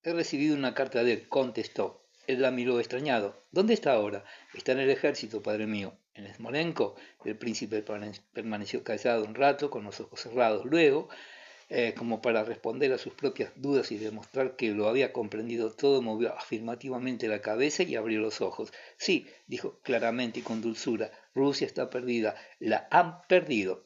He recibido una carta de él, contestó. Él la miró extrañado. ¿Dónde está ahora? Está en el ejército, padre mío. ¿En Smolensk? El príncipe permaneció callado un rato, con los ojos cerrados. Luego, como para responder a sus propias dudas y demostrar que lo había comprendido todo, movió afirmativamente la cabeza y abrió los ojos. Sí, dijo claramente y con dulzura, Rusia está perdida, la han perdido.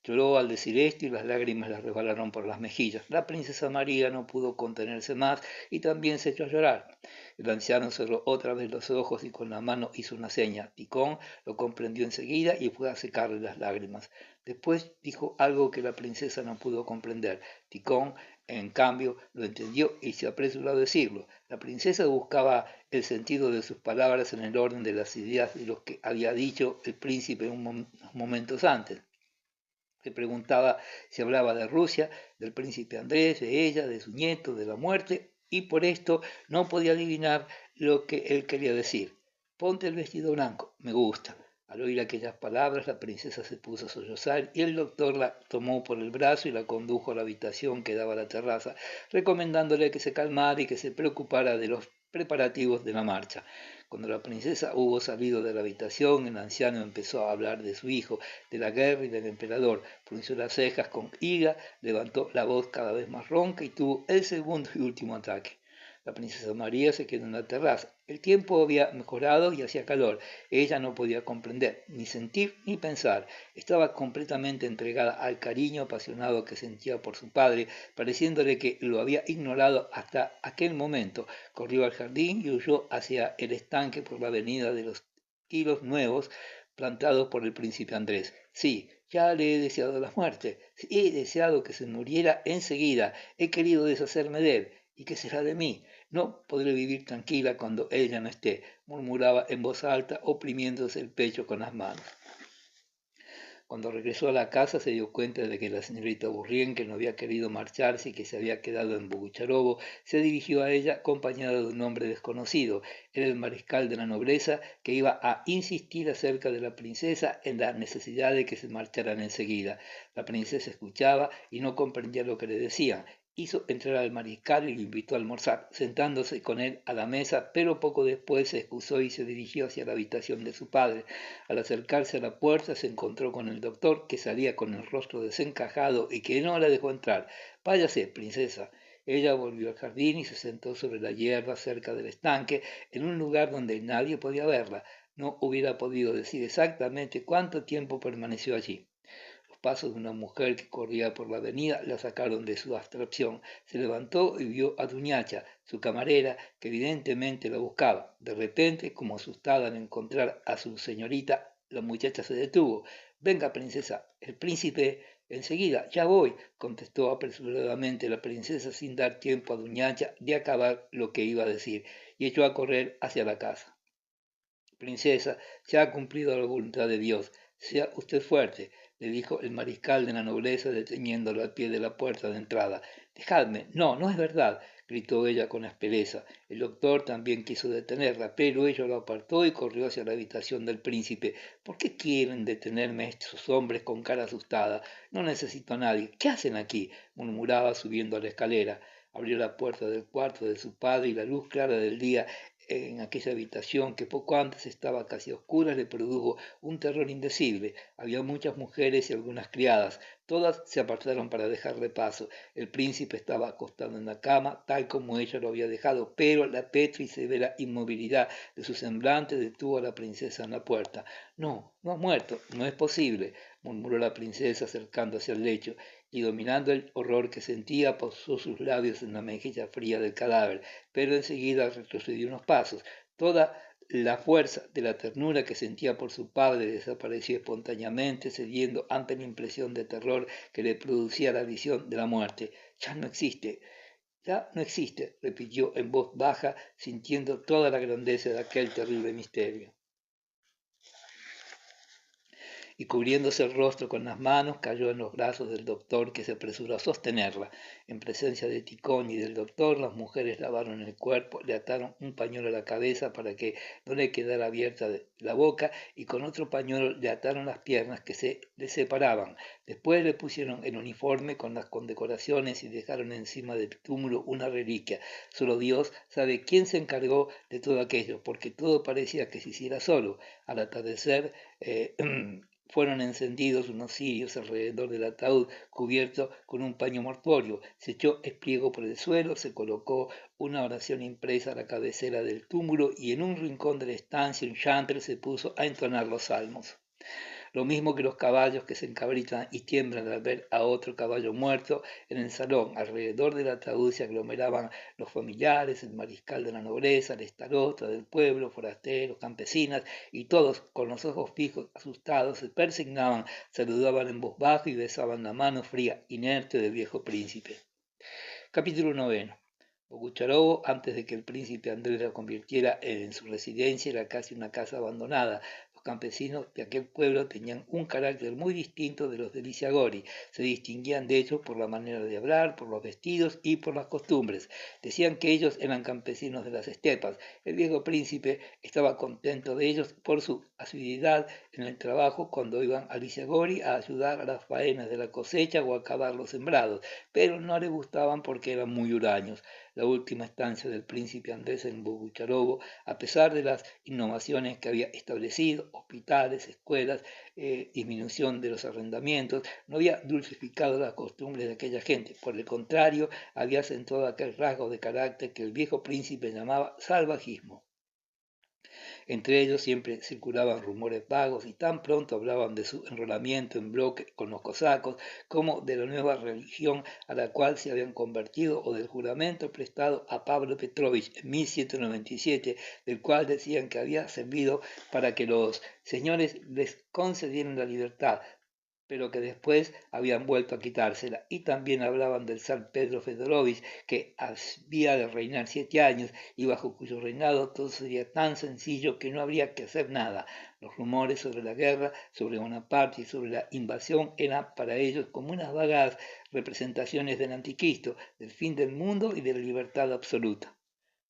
Lloró al decir esto y las lágrimas le resbalaron por las mejillas. La princesa María no pudo contenerse más y también se echó a llorar. El anciano cerró otra vez los ojos y con la mano hizo una seña. Ticón lo comprendió enseguida y fue a secarle las lágrimas. Después dijo algo que la princesa no pudo comprender. Ticón, en cambio, lo entendió y se apresuró a decirlo. La princesa buscaba el sentido de sus palabras en el orden de las ideas de lo que había dicho el príncipe unos momentos antes. Se preguntaba si hablaba de Rusia, del príncipe Andrés, de ella, de su nieto, de la muerte, y por esto no podía adivinar lo que él quería decir. Ponte el vestido blanco, me gusta. Al oír aquellas palabras, la princesa se puso a sollozar y el doctor la tomó por el brazo y la condujo a la habitación que daba a la terraza, recomendándole que se calmara y que se preocupara de los preparativos de la marcha. Cuando la princesa hubo salido de la habitación, el anciano empezó a hablar de su hijo, de la guerra y del emperador. Frunció las cejas con ira, levantó la voz cada vez más ronca y tuvo el segundo y último ataque. La princesa María se quedó en la terraza. El tiempo había mejorado y hacía calor. Ella no podía comprender, ni sentir, ni pensar. Estaba completamente entregada al cariño apasionado que sentía por su padre, pareciéndole que lo había ignorado hasta aquel momento. Corrió al jardín y huyó hacia el estanque por la avenida de los Tilos Nuevos, plantados por el príncipe Andrés. Sí, ya le he deseado la muerte. He deseado que se muriera enseguida. He querido deshacerme de él. ¿Y qué será de mí? No podré vivir tranquila cuando ella no esté, murmuraba en voz alta, oprimiéndose el pecho con las manos. Cuando regresó a la casa se dio cuenta de que la señorita Bourrien, que no había querido marcharse y que se había quedado en Bogucharovo, se dirigió a ella acompañada de un hombre desconocido. Era el mariscal de la nobleza que iba a insistir acerca de la princesa en la necesidad de que se marcharan enseguida. La princesa escuchaba y no comprendía lo que le decían. Hizo entrar al mariscal y lo invitó a almorzar, sentándose con él a la mesa, pero poco después se excusó y se dirigió hacia la habitación de su padre. Al acercarse a la puerta se encontró con el doctor, que salía con el rostro desencajado y que no la dejó entrar. Váyase, princesa. Ella volvió al jardín y se sentó sobre la hierba cerca del estanque, en un lugar donde nadie podía verla. No hubiera podido decir exactamente cuánto tiempo permaneció allí. Los pasos de una mujer que corría por la avenida la sacaron de su abstracción. Se levantó y vio a Duñacha, su camarera, que evidentemente la buscaba. De repente, como asustada al encontrar a su señorita, la muchacha se detuvo. Venga, princesa, el príncipe... Enseguida, ya voy, contestó apresuradamente la princesa sin dar tiempo a Duñacha de acabar lo que iba a decir, y echó a correr hacia la casa. Princesa, se ha cumplido la voluntad de Dios. Sea usted fuerte, le dijo el mariscal de la nobleza deteniéndolo al pie de la puerta de entrada. Dejadme, no, no es verdad, gritó ella con aspereza. El doctor también quiso detenerla, pero ella lo apartó y corrió hacia la habitación del príncipe. ¿Por qué quieren detenerme estos hombres con cara asustada? No necesito a nadie. ¿Qué hacen aquí? Murmuraba subiendo a la escalera. Abrió la puerta del cuarto de su padre y la luz clara del día en aquella habitación que poco antes estaba casi oscura le produjo un terror indecible. Había muchas mujeres y algunas criadas. Todas se apartaron para dejarle paso. El príncipe estaba acostado en la cama, tal como ella lo había dejado, pero la petra y severa inmovilidad de su semblante detuvo a la princesa en la puerta. No, no ha muerto, no es posible, murmuró la princesa acercándose al lecho, y dominando el horror que sentía, posó sus labios en la mejilla fría del cadáver, pero enseguida retrocedió unos pasos. Toda la fuerza de la ternura que sentía por su padre desapareció espontáneamente, cediendo ante la impresión de terror que le producía la visión de la muerte. Ya no existe, repitió en voz baja, sintiendo toda la grandeza de aquel terrible misterio. y cubriéndose el rostro con las manos cayó en los brazos del doctor, que se apresuró a sostenerla. En presencia de Ticón y del doctor, las mujeres lavaron el cuerpo, le ataron un pañuelo a la cabeza para que no le quedara abierta la boca y con otro pañuelo le ataron las piernas que se le separaban. Después le pusieron el uniforme con las condecoraciones y dejaron encima del túmulo una reliquia. Solo Dios sabe quién se encargó de todo aquello, porque todo parecía que se hiciera solo. Al atardecer fueron encendidos unos cirios alrededor del ataúd cubierto con un paño mortuorio. Se echó espliego por el suelo, se colocó una oración impresa a la cabecera del túmulo y en un rincón de la estancia un chantre se puso a entonar los salmos. Lo mismo que los caballos que se encabritan y tiemblan al ver a otro caballo muerto en el salón. Alrededor del ataúd se aglomeraban los familiares, el mariscal de la nobleza, la estarota del pueblo, forasteros, campesinas, y todos, con los ojos fijos, asustados, se persignaban, saludaban en voz baja y besaban la mano fría, inerte del viejo príncipe. Capítulo 9. Bogucharovo, antes de que el príncipe Andrés la convirtiera en su residencia, era casi una casa abandonada. Los campesinos de aquel pueblo tenían un carácter muy distinto de los de Lisiagori. Se distinguían de hecho por la manera de hablar, por los vestidos y por las costumbres. Decían que ellos eran campesinos de las estepas. El viejo príncipe estaba contento de ellos por su asiduidad en el trabajo cuando iban a Lisiagori a ayudar a las faenas de la cosecha o a cavar los sembrados, pero no le gustaban porque eran muy huraños. La última estancia del príncipe Andrés en Bogucharovo, a pesar de las innovaciones que había establecido, hospitales, escuelas, disminución de los arrendamientos, no había dulcificado las costumbres de aquella gente. Por el contrario, había acentuado aquel rasgo de carácter que el viejo príncipe llamaba salvajismo. Entre ellos siempre circulaban rumores vagos y tan pronto hablaban de su enrolamiento en bloque con los cosacos como de la nueva religión a la cual se habían convertido o del juramento prestado a Pablo Petrovich en 1797, del cual decían que había servido para que los señores les concedieran la libertad, pero que después habían vuelto a quitársela. Y también hablaban del zar Pedro Fedorovich, que había de reinar 7 años y bajo cuyo reinado todo sería tan sencillo que no habría que hacer nada. Los rumores sobre la guerra, sobre Bonaparte y sobre la invasión eran para ellos como unas vagas representaciones del anticristo, del fin del mundo y de la libertad absoluta.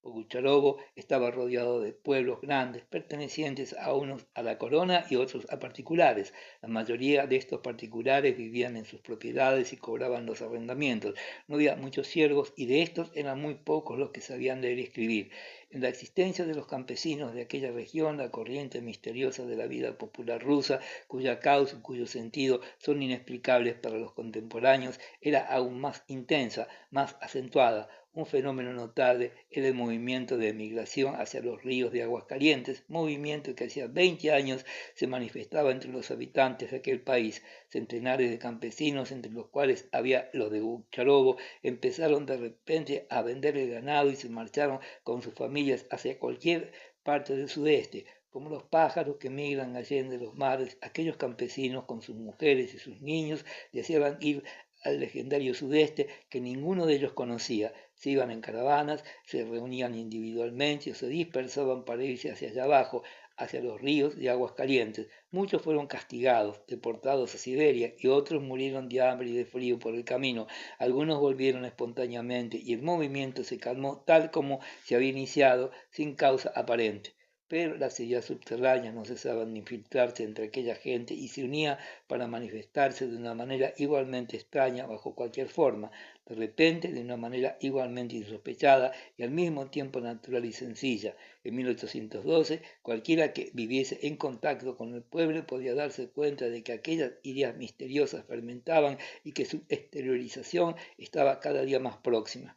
Bogucharovo estaba rodeado de pueblos grandes, pertenecientes a unos a la corona y otros a particulares. La mayoría de estos particulares vivían en sus propiedades y cobraban los arrendamientos. No había muchos siervos y de estos eran muy pocos los que sabían leer y escribir. En la existencia de los campesinos de aquella región, la corriente misteriosa de la vida popular rusa, cuya causa y cuyo sentido son inexplicables para los contemporáneos, era aún más intensa, más acentuada. Un fenómeno notable era el movimiento de emigración hacia los ríos de aguas calientes, movimiento que hacía 20 años se manifestaba entre los habitantes de aquel país. Centenares de campesinos, entre los cuales había los de Bogucharovo, empezaron de repente a vender el ganado y se marcharon con sus familias hacia cualquier parte del sudeste. Como los pájaros que migran allende los mares, aquellos campesinos con sus mujeres y sus niños deseaban ir al legendario sudeste que ninguno de ellos conocía. Se iban en caravanas, se reunían individualmente o se dispersaban para irse hacia allá abajo, hacia los ríos de aguas calientes. Muchos fueron castigados, deportados a Siberia, y otros murieron de hambre y de frío por el camino. Algunos volvieron espontáneamente y el movimiento se calmó tal como se había iniciado, sin causa aparente. Pero las ideas subterráneas no cesaban de infiltrarse entre aquella gente y se unía para manifestarse de una manera igualmente extraña bajo cualquier forma, de repente de una manera igualmente insospechada y al mismo tiempo natural y sencilla. En 1812, cualquiera que viviese en contacto con el pueblo podía darse cuenta de que aquellas ideas misteriosas fermentaban y que su exteriorización estaba cada día más próxima.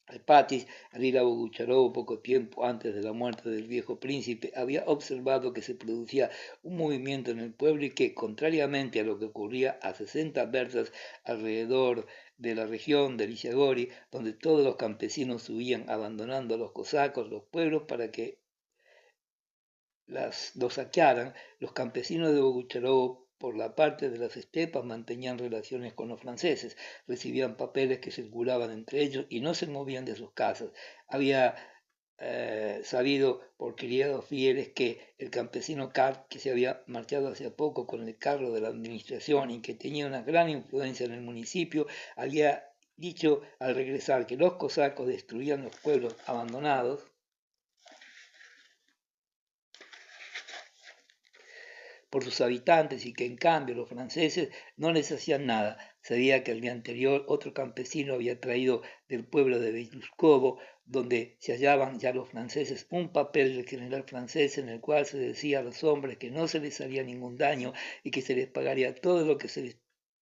Alpatis, al ir a Bogucharovo poco tiempo antes de la muerte del viejo príncipe, había observado que se producía un movimiento en el pueblo y que, contrariamente a lo que ocurría a 60 versas alrededor de la región de Lisiagori, donde todos los campesinos huían abandonando a los cosacos, los pueblos para que los saquearan, los campesinos de Bogucharovo por la parte de las estepas mantenían relaciones con los franceses, recibían papeles que circulaban entre ellos y no se movían de sus casas. Había sabido por criados fieles que el campesino Karl, que se había marchado hace poco con el cargo de la administración y que tenía una gran influencia en el municipio, había dicho al regresar que los cosacos destruían los pueblos abandonados por sus habitantes y que en cambio los franceses no les hacían nada. Sabía que el día anterior otro campesino había traído del pueblo de Beluscovo, donde se hallaban ya los franceses, un papel del general francés en el cual se decía a los hombres que no se les haría ningún daño y que se les pagaría todo lo que se les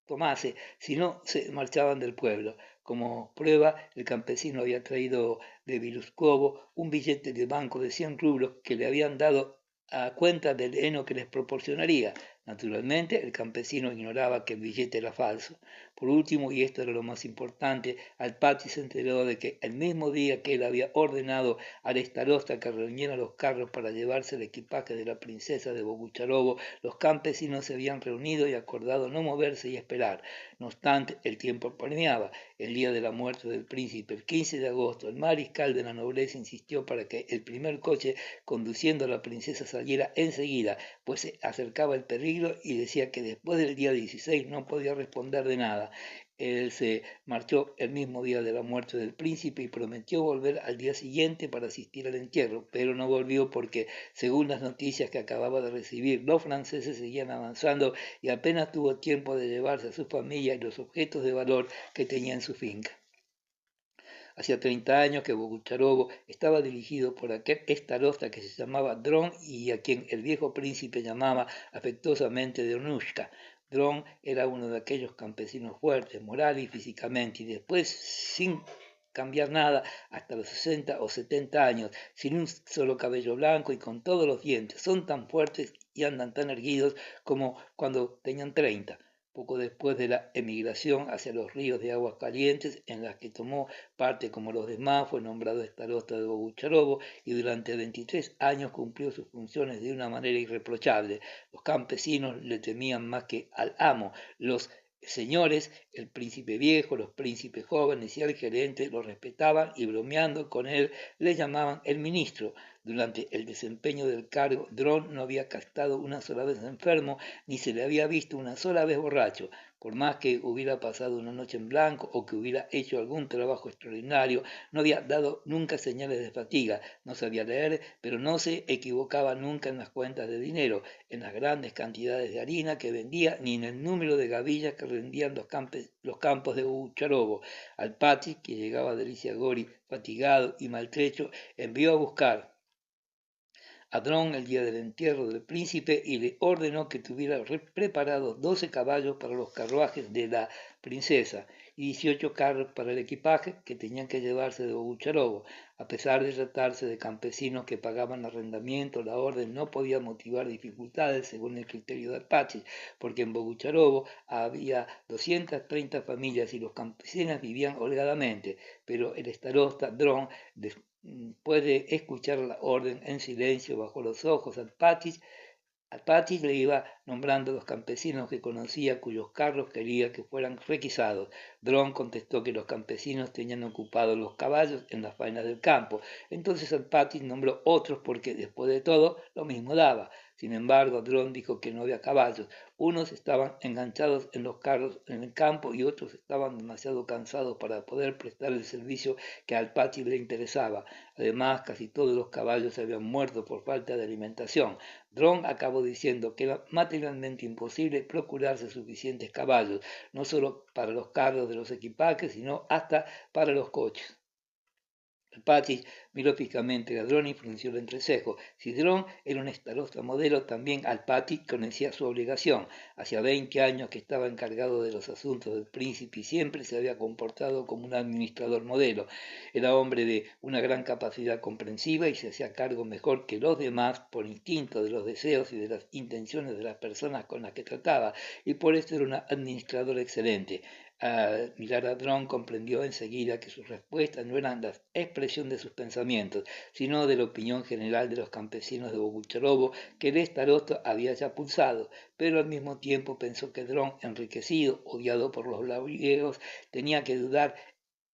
tomase si no se marchaban del pueblo. Como prueba, el campesino había traído de Beluscovo un billete de banco de 100 rublos que le habían dado a cuenta del heno que les proporcionaría. Naturalmente, el campesino ignoraba que el billete era falso. Por último, y esto era lo más importante, Alpátych se enteró de que el mismo día que él había ordenado al starosta que reuniera los carros para llevarse el equipaje de la princesa de Bogucharovo, los campesinos se habían reunido y acordado no moverse y esperar. No obstante, el tiempo apremiaba. El día de la muerte del príncipe, el 15 de agosto, el mariscal de la nobleza insistió para que el primer coche conduciendo a la princesa saliera enseguida, pues se acercaba el peligro y decía que después del día 16 no podía responder de nada. Él se marchó el mismo día de la muerte del príncipe y prometió volver al día siguiente para asistir al entierro, pero no volvió porque, según las noticias que acababa de recibir, los franceses seguían avanzando y apenas tuvo tiempo de llevarse a su familia y los objetos de valor que tenía en su finca. Hacía 30 años que Bogucharovo estaba dirigido por aquel starosta que se llamaba Dron y a quien el viejo príncipe llamaba afectuosamente Dronushka. Dron era uno de aquellos campesinos fuertes, moral y físicamente, y después, sin cambiar nada, hasta los 60 o 70 años, sin un solo cabello blanco y con todos los dientes, son tan fuertes y andan tan erguidos como cuando tenían 30. Poco después de la emigración hacia los ríos de aguas calientes, en las que tomó parte como los demás, fue nombrado starosta de Bogucharovo y durante 23 años cumplió sus funciones de una manera irreprochable. Los campesinos le temían más que al amo. Los señores, el príncipe viejo, los príncipes jóvenes y el gerente lo respetaban y bromeando con él le llamaban el ministro. Durante el desempeño del cargo, Dron no había estado una sola vez enfermo ni se le había visto una sola vez borracho. Por más que hubiera pasado una noche en blanco o que hubiera hecho algún trabajo extraordinario, no había dado nunca señales de fatiga. No sabía leer, pero no se equivocaba nunca en las cuentas de dinero, en las grandes cantidades de harina que vendía, ni en el número de gavillas que rendían los campos de Bogucharovo. Alpátych, que llegaba de Lisiagori fatigado y maltrecho, envió a buscar a Dron el día del entierro del príncipe y le ordenó que tuviera preparados 12 caballos para los carruajes de la princesa y 18 carros para el equipaje que tenían que llevarse de Bogucharovo. A pesar de tratarse de campesinos que pagaban arrendamiento, la orden no podía motivar dificultades según el criterio de Alpátych, porque en Bogucharovo había 230 familias y los campesinos vivían holgadamente, pero el starosta Dron puede escuchar la orden en silencio bajo los ojos. Alpátych le iba nombrando los campesinos que conocía cuyos carros quería que fueran requisados. Dron contestó que los campesinos tenían ocupados los caballos en las faenas del campo. Entonces Alpátych nombró otros porque, después de todo, lo mismo daba. Sin embargo, Dron dijo que no había caballos. Unos estaban enganchados en los carros en el campo y otros estaban demasiado cansados para poder prestar el servicio que a Alpátych le interesaba. Además, casi todos los caballos se habían muerto por falta de alimentación. Dron acabó diciendo que era materialmente imposible procurarse suficientes caballos, no solo para los carros de los equipajes, sino hasta para los coches. Alpátych miró fijamente a Dron y frunció el entrecejo. Si Dron era un starosta modelo, también Alpátych conocía su obligación. Hacía 20 años que estaba encargado de los asuntos del príncipe y siempre se había comportado como un administrador modelo. Era hombre de una gran capacidad comprensiva y se hacía cargo mejor que los demás por instinto de los deseos y de las intenciones de las personas con las que trataba, y por eso era un administrador excelente. Al mirar a Dron comprendió enseguida que sus respuestas no eran la expresión de sus pensamientos, sino de la opinión general de los campesinos de Bogucharovo que el starosta había ya pulsado, pero al mismo tiempo pensó que Dron, enriquecido, odiado por los labriegos, tenía que dudar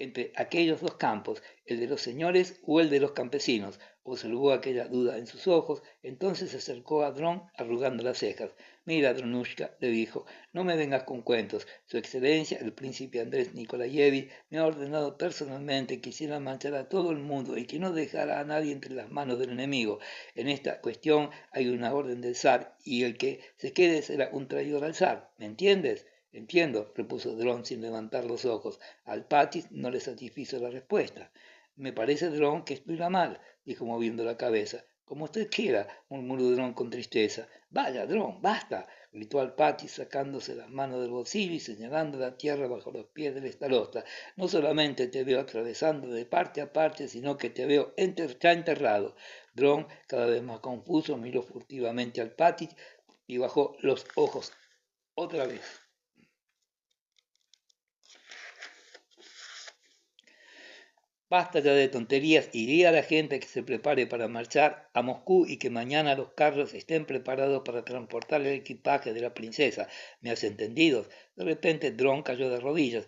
entre aquellos dos campos, el de los señores o el de los campesinos. Observó aquella duda en sus ojos, entonces se acercó a Dron arrugando las cejas. Mira, Dronushka, le dijo, no me vengas con cuentos. Su excelencia, el príncipe Andrés Nikolayevich, me ha ordenado personalmente que hiciera marchar a todo el mundo y que no dejara a nadie entre las manos del enemigo. En esta cuestión hay una orden del zar y el que se quede será un traidor al zar. ¿Me entiendes? Entiendo, repuso Dron sin levantar los ojos. Al Patis no le satisfizo la respuesta. Me parece, Dron, que esto irá mal, dijo moviendo la cabeza. Como usted quiera, murmuró Dron con tristeza. Vaya, Dron, basta, gritó al Patis sacándose las manos del bolsillo y señalando la tierra bajo los pies del starosta. No solamente te veo atravesando de parte a parte, sino que te veo ya enterrado. Dron, cada vez más confuso, miró furtivamente al Patis y bajó los ojos otra vez. Basta ya de tonterías y di a la gente que se prepare para marchar a Moscú y que mañana los carros estén preparados para transportar el equipaje de la princesa. ¿Me has entendido? De repente Dron cayó de rodillas.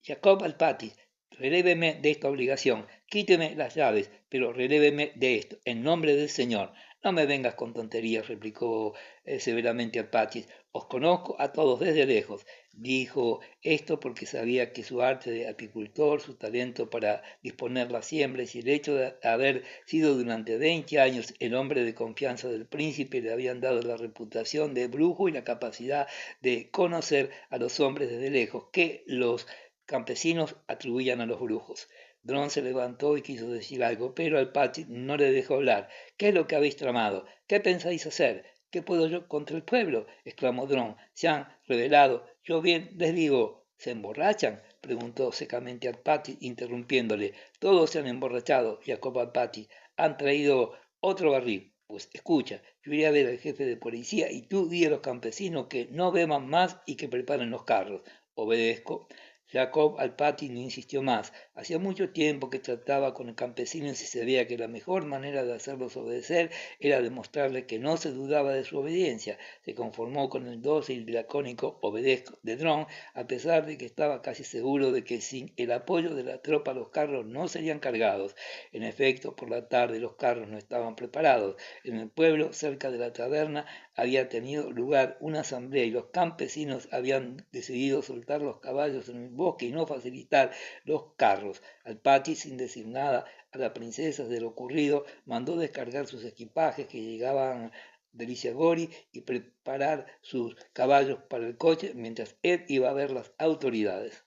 Jacob Alpati, reléveme de esta obligación, quíteme las llaves, pero reléveme de esto, en nombre del Señor. No me vengas con tonterías, replicó severamente Alpatis. Os conozco a todos desde lejos. Dijo esto porque sabía que su arte de apicultor, su talento para disponer las siembras y el hecho de haber sido durante 20 años el hombre de confianza del príncipe le habían dado la reputación de brujo y la capacidad de conocer a los hombres desde lejos, que los campesinos atribuían a los brujos. Dron se levantó y quiso decir algo, pero Alpati no le dejó hablar. ¿Qué es lo que habéis tramado? ¿Qué pensáis hacer? ¿Qué puedo yo contra el pueblo? Exclamó Dron. Se han rebelado. Yo bien les digo, ¿se emborrachan? Preguntó secamente Alpati, interrumpiéndole. Todos se han emborrachado, Jacob Alpati. Han traído otro barril. Pues escucha, yo iré a ver al jefe de policía y tú di a los campesinos que no beban más y que preparen los carros. Obedezco. Jacob Alpati no insistió más. Hacía mucho tiempo que trataba con el campesino y se sabía que la mejor manera de hacerlos obedecer era demostrarle que no se dudaba de su obediencia. Se conformó con el dócil y lacónico obedezco de Dron, a pesar de que estaba casi seguro de que sin el apoyo de la tropa los carros no serían cargados. En efecto, por la tarde los carros no estaban preparados. En el pueblo, cerca de la taberna, había tenido lugar una asamblea y los campesinos habían decidido soltar los caballos en el bosque y no facilitar los carros. Alpati, sin decir nada a la princesa de lo ocurrido, mandó descargar sus equipajes que llegaban de Lisiagori y preparar sus caballos para el coche mientras él iba a ver las autoridades.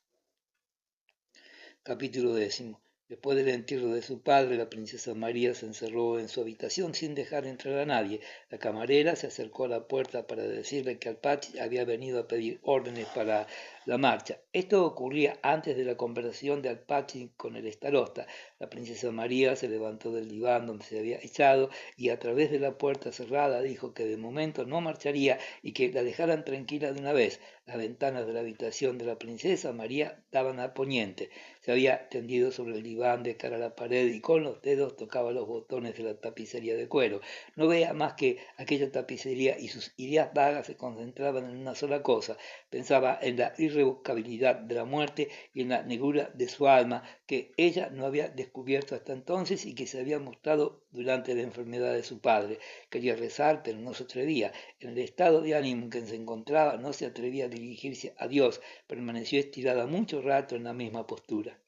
Capítulo 10. Después del entierro de su padre, la princesa María se encerró en su habitación sin dejar entrar a nadie. La camarera se acercó a la puerta para decirle que Alpati había venido a pedir órdenes para la marcha. Esto ocurría antes de la conversación de Alpati con el starosta. La princesa María se levantó del diván donde se había echado y a través de la puerta cerrada dijo que de momento no marcharía y que la dejaran tranquila de una vez. Las ventanas de la habitación de la princesa María daban a poniente. Se había tendido sobre el diván de cara a la pared y con los dedos tocaba los botones de la tapicería de cuero. No veía más que aquella tapicería y sus ideas vagas se concentraban en una sola cosa. Pensaba en la irrevocabilidad de la muerte y en la negrura de su alma que ella no había descubierto hasta entonces y que se había mostrado durante la enfermedad de su padre. Quería rezar, pero no se atrevía. En el estado de ánimo en que se encontraba no se atrevía a dirigirse a Dios. Permaneció estirada mucho rato en la misma postura.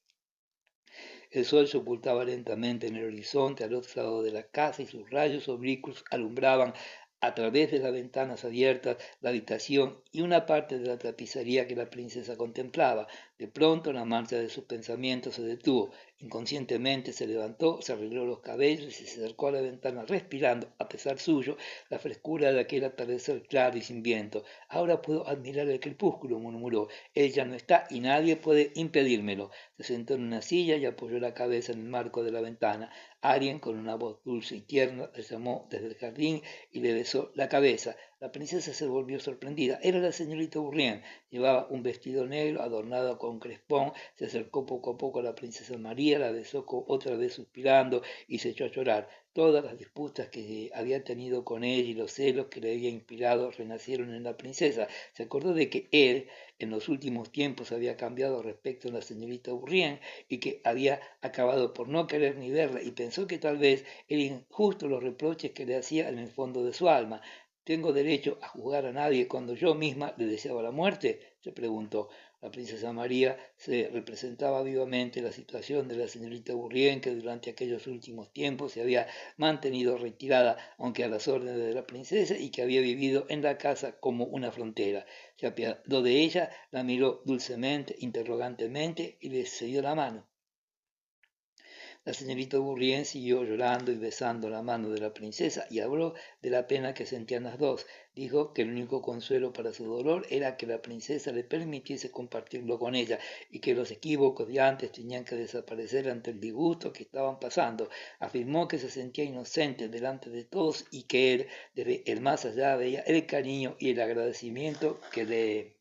El sol se ocultaba lentamente en el horizonte al otro lado de la casa y sus rayos oblicuos alumbraban a través de las ventanas abiertas la habitación y una parte de la tapicería que la princesa contemplaba. De pronto la marcha de sus pensamientos se detuvo. Inconscientemente se levantó, se arregló los cabellos y se acercó a la ventana respirando, a pesar suyo, la frescura de aquel atardecer claro y sin viento. Ahora puedo admirar el crepúsculo, murmuró. Él ya no está y nadie puede impedírmelo. Se sentó en una silla y apoyó la cabeza en el marco de la ventana. Alguien con una voz dulce y tierna le llamó desde el jardín y le besó la cabeza. La princesa se volvió sorprendida. Era la señorita Bourrienne. Llevaba un vestido negro adornado con crespón. Se acercó poco a poco a la princesa María, la besó otra vez suspirando y se echó a llorar. Todas las disputas que había tenido con ella y los celos que le había inspirado renacieron en la princesa. Se acordó de que él, en los últimos tiempos, había cambiado respecto a la señorita Bourrienne y que había acabado por no querer ni verla, y pensó que tal vez eran injustos los reproches que le hacía en el fondo de su alma. ¿Tengo derecho a juzgar a nadie cuando yo misma le deseaba la muerte?, se preguntó. La princesa María se representaba vivamente la situación de la señorita Bourrienne, que durante aquellos últimos tiempos se había mantenido retirada, aunque a las órdenes de la princesa, y que había vivido en la casa como una frontera. Se apiadó de ella, la miró dulcemente, interrogantemente, y le cedió la mano. La señorita Bourrienne siguió llorando y besando la mano de la princesa y habló de la pena que sentían las dos. Dijo que el único consuelo para su dolor era que la princesa le permitiese compartirlo con ella y que los equívocos de antes tenían que desaparecer ante el disgusto que estaban pasando. Afirmó que se sentía inocente delante de todos y que él, desde el más allá, veía el cariño y el agradecimiento que le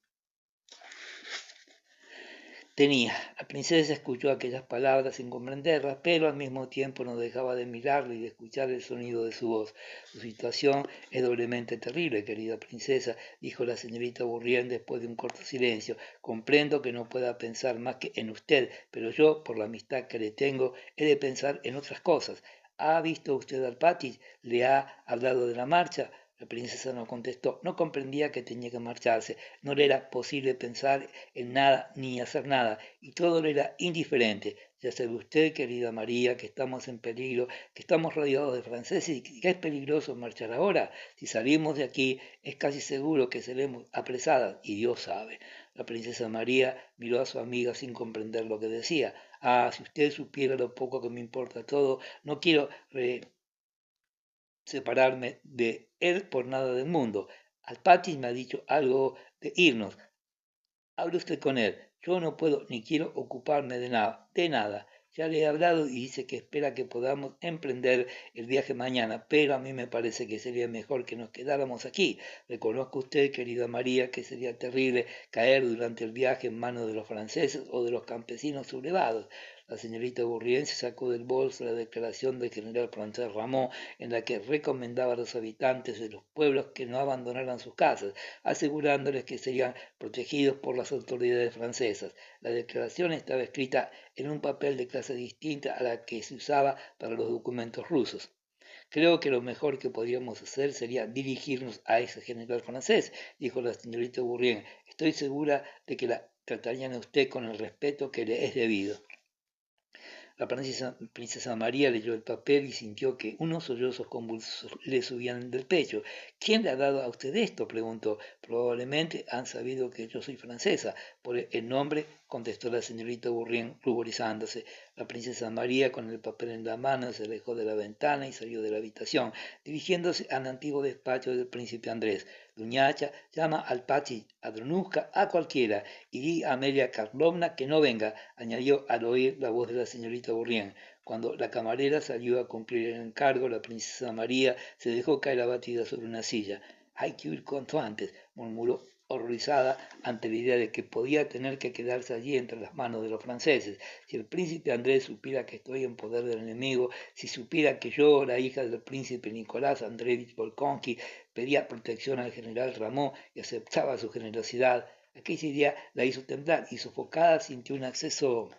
tenía. La princesa escuchó aquellas palabras sin comprenderlas, pero al mismo tiempo no dejaba de mirarlo y de escuchar el sonido de su voz. Su situación es doblemente terrible, querida princesa, dijo la señorita Bourrienne después de un corto silencio. Comprendo que no pueda pensar más que en usted, pero yo, por la amistad que le tengo, he de pensar en otras cosas. ¿Ha visto usted al Patich? ¿Le ha hablado de la marcha? La princesa no contestó, no comprendía que tenía que marcharse, no le era posible pensar en nada ni hacer nada, y todo le era indiferente. Ya sabe usted, querida María, que estamos en peligro, que estamos rodeados de franceses y que es peligroso marchar ahora. Si salimos de aquí, es casi seguro que seremos apresadas, y Dios sabe. La princesa María miró a su amiga sin comprender lo que decía. Ah, si usted supiera lo poco que me importa todo, no quiero separarme de él por nada del mundo. Alpati me ha dicho algo de irnos. Hable usted con él. Yo no puedo ni quiero ocuparme de nada, de nada. Ya le he hablado y dice que espera que podamos emprender el viaje mañana, pero a mí me parece que sería mejor que nos quedáramos aquí. Reconozco usted, querida María, que sería terrible caer durante el viaje en manos de los franceses o de los campesinos sublevados. La señorita Bourrienne se sacó del bolso la declaración del general francés Ramón, en la que recomendaba a los habitantes de los pueblos que no abandonaran sus casas, asegurándoles que serían protegidos por las autoridades francesas. La declaración estaba escrita en un papel de clase distinta a la que se usaba para los documentos rusos. Creo que lo mejor que podríamos hacer sería dirigirnos a ese general francés, dijo la señorita Bourrienne. Estoy segura de que la tratarían a usted con el respeto que le es debido. La princesa María leyó el papel y sintió que unos sollozos convulsos le subían del pecho. ¿Quién le ha dado a usted esto?, preguntó. Probablemente han sabido que yo soy francesa. Por el nombre, contestó la señorita Bourrienne, ruborizándose. La princesa María, con el papel en la mano, se alejó de la ventana y salió de la habitación, dirigiéndose al antiguo despacho del príncipe Andrés. Duñacha, llama al Pachi, a Dronushka, a cualquiera, y di a Amelia Karlovna que no venga, añadió al oír la voz de la señorita Bourrienne. Cuando la camarera salió a cumplir el encargo, la princesa María se dejó caer abatida sobre una silla. Hay que huir cuanto antes, murmuró horrorizada ante la idea de que podía tener que quedarse allí entre las manos de los franceses. Si el príncipe Andrés supiera que estoy en poder del enemigo, si supiera que yo, la hija del príncipe Nicolás Andreevich Volkonsky, pedía protección al general Ramón y aceptaba su generosidad, aquella idea la hizo temblar y sofocada sintió un acceso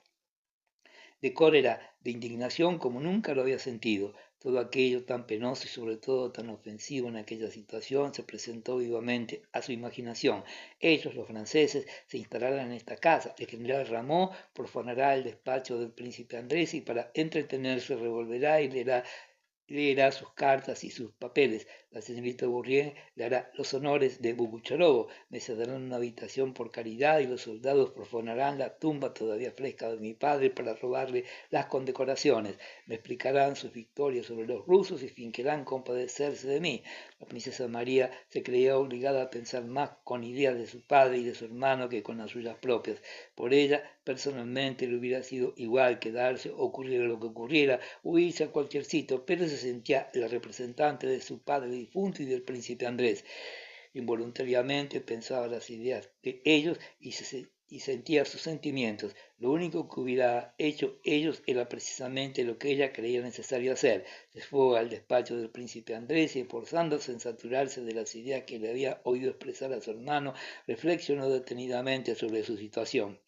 de cólera, de indignación como nunca lo había sentido. Todo aquello tan penoso y sobre todo tan ofensivo en aquella situación se presentó vivamente a su imaginación. Ellos, los franceses, se instalarán en esta casa. El general Ramón profanará el despacho del príncipe Andrés y para entretenerse revolverá y leerá sus cartas y sus papeles. La señorita Bourrienne le hará los honores de Bogucharovo, me cederán una habitación por caridad y los soldados profanarán la tumba todavía fresca de mi padre para robarle las condecoraciones. Me explicarán sus victorias sobre los rusos y fingirán compadecerse de mí. La princesa María se creía obligada a pensar más con ideas de su padre y de su hermano que con las suyas propias. Por ella, personalmente, le hubiera sido igual quedarse, ocurriera lo que ocurriera, o irse a cualquier sitio, pero se sentía la representante de su padre difunto y del príncipe Andrés. Involuntariamente pensaba las ideas de ellos y sentía sus sentimientos. Lo único que hubiera hecho ellos era precisamente lo que ella creía necesario hacer. Se fue al despacho del príncipe Andrés y, esforzándose en saturarse de las ideas que le había oído expresar a su hermano, reflexionó detenidamente sobre su situación.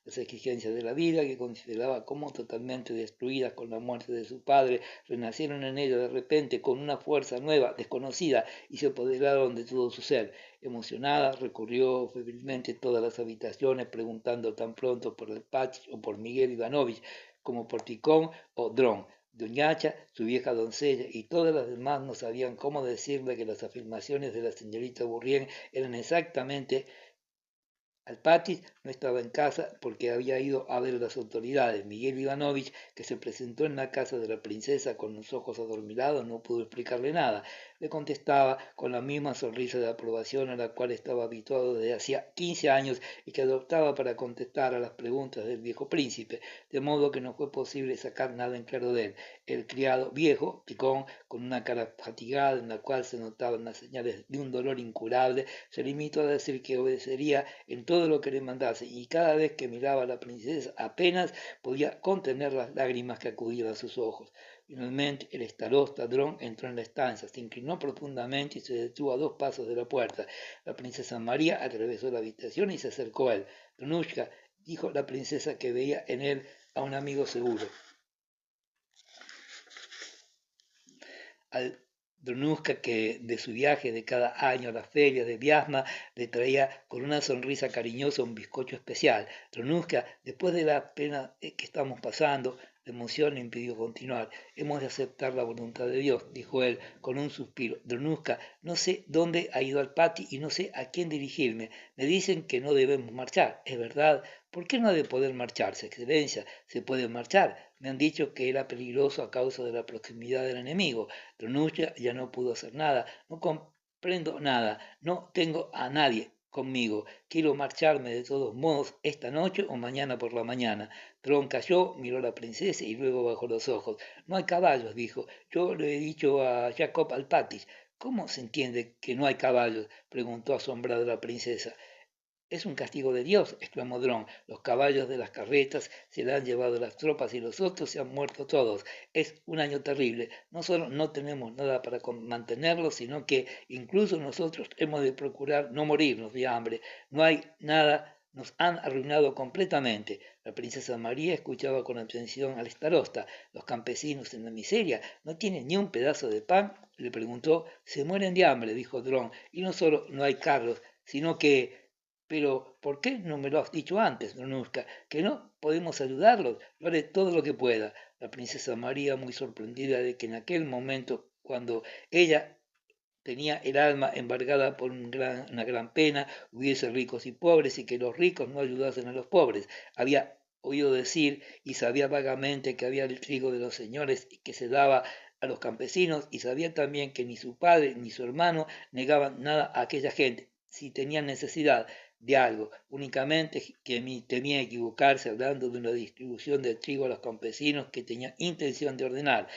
Las exigencias de la vida, que consideraba como totalmente destruidas con la muerte de su padre, renacieron en ella de repente con una fuerza nueva, desconocida, y se apoderaron de todo su ser. Emocionada, recorrió febrilmente todas las habitaciones, preguntando tan pronto por el Patch o por Miguel Ivanovich, como por Ticón o Dron. Doñacha, su vieja doncella y todas las demás no sabían cómo decirle que las afirmaciones de la señorita Bourrien eran exactamente. Alpatis no estaba en casa porque había ido a ver a las autoridades. Miguel Ivanovich, que se presentó en la casa de la princesa con los ojos adormilados, no pudo explicarle nada. Le contestaba con la misma sonrisa de aprobación a la cual estaba habituado desde hacía 15 años y que adoptaba para contestar a las preguntas del viejo príncipe, de modo que no fue posible sacar nada en claro de él. El criado viejo, picón, con una cara fatigada en la cual se notaban las señales de un dolor incurable, se limitó a decir que obedecería en todo lo que le mandase, y cada vez que miraba a la princesa apenas podía contener las lágrimas que acudían a sus ojos. Finalmente el starosta Dron entró en la estancia, se inclinó profundamente y se detuvo a 2 pasos de la puerta. La princesa María atravesó la habitación y se acercó a él. Donushka, dijo la princesa, que veía en él a un amigo seguro. Al Dronushka, que de su viaje de cada año a la feria de Viasma le traía con una sonrisa cariñosa un bizcocho especial. Dronushka, después de la pena que estamos pasando, la emoción le impidió continuar. Hemos de aceptar la voluntad de Dios, dijo él con un suspiro. Dronushka, no sé dónde ha ido al patio y no sé a quién dirigirme. Me dicen que no debemos marchar. ¿Es verdad? ¿Por qué no ha de poder marcharse, excelencia? Se puede marchar. Me han dicho que era peligroso a causa de la proximidad del enemigo. Dronushka ya no pudo hacer nada. No comprendo nada. No tengo a nadie conmigo. Quiero marcharme de todos modos esta noche o mañana por la mañana. Tron cayó, miró a la princesa y luego bajó los ojos. No hay caballos, dijo. Yo le he dicho a Jacob Alpatis. ¿Cómo se entiende que no hay caballos? Preguntó asombrada la princesa. Es un castigo de Dios, exclamó Dron. Los caballos de las carretas se la han llevado las tropas y los otros se han muerto todos. Es un año terrible. No solo no tenemos nada para mantenerlos, sino que incluso nosotros hemos de procurar no morirnos de hambre. No hay nada, nos han arruinado completamente. La princesa María escuchaba con atención al starosta. Los campesinos en la miseria no tienen ni un pedazo de pan. Le preguntó. Se mueren de hambre, dijo Dron. Y no solo no hay carros, sino que. Pero, ¿por qué no me lo has dicho antes, Dronushka? Que no podemos ayudarlos. Yo haré todo lo que pueda. La princesa María, muy sorprendida de que en aquel momento, cuando ella tenía el alma embargada por una gran pena, hubiese ricos y pobres y que los ricos no ayudasen a los pobres. Había oído decir y sabía vagamente que había el trigo de los señores y que se daba a los campesinos, y sabía también que ni su padre ni su hermano negaban nada a aquella gente si tenían necesidad de algo, únicamente que temía equivocarse hablando de una distribución de trigo a los campesinos que tenía intención de ordenar.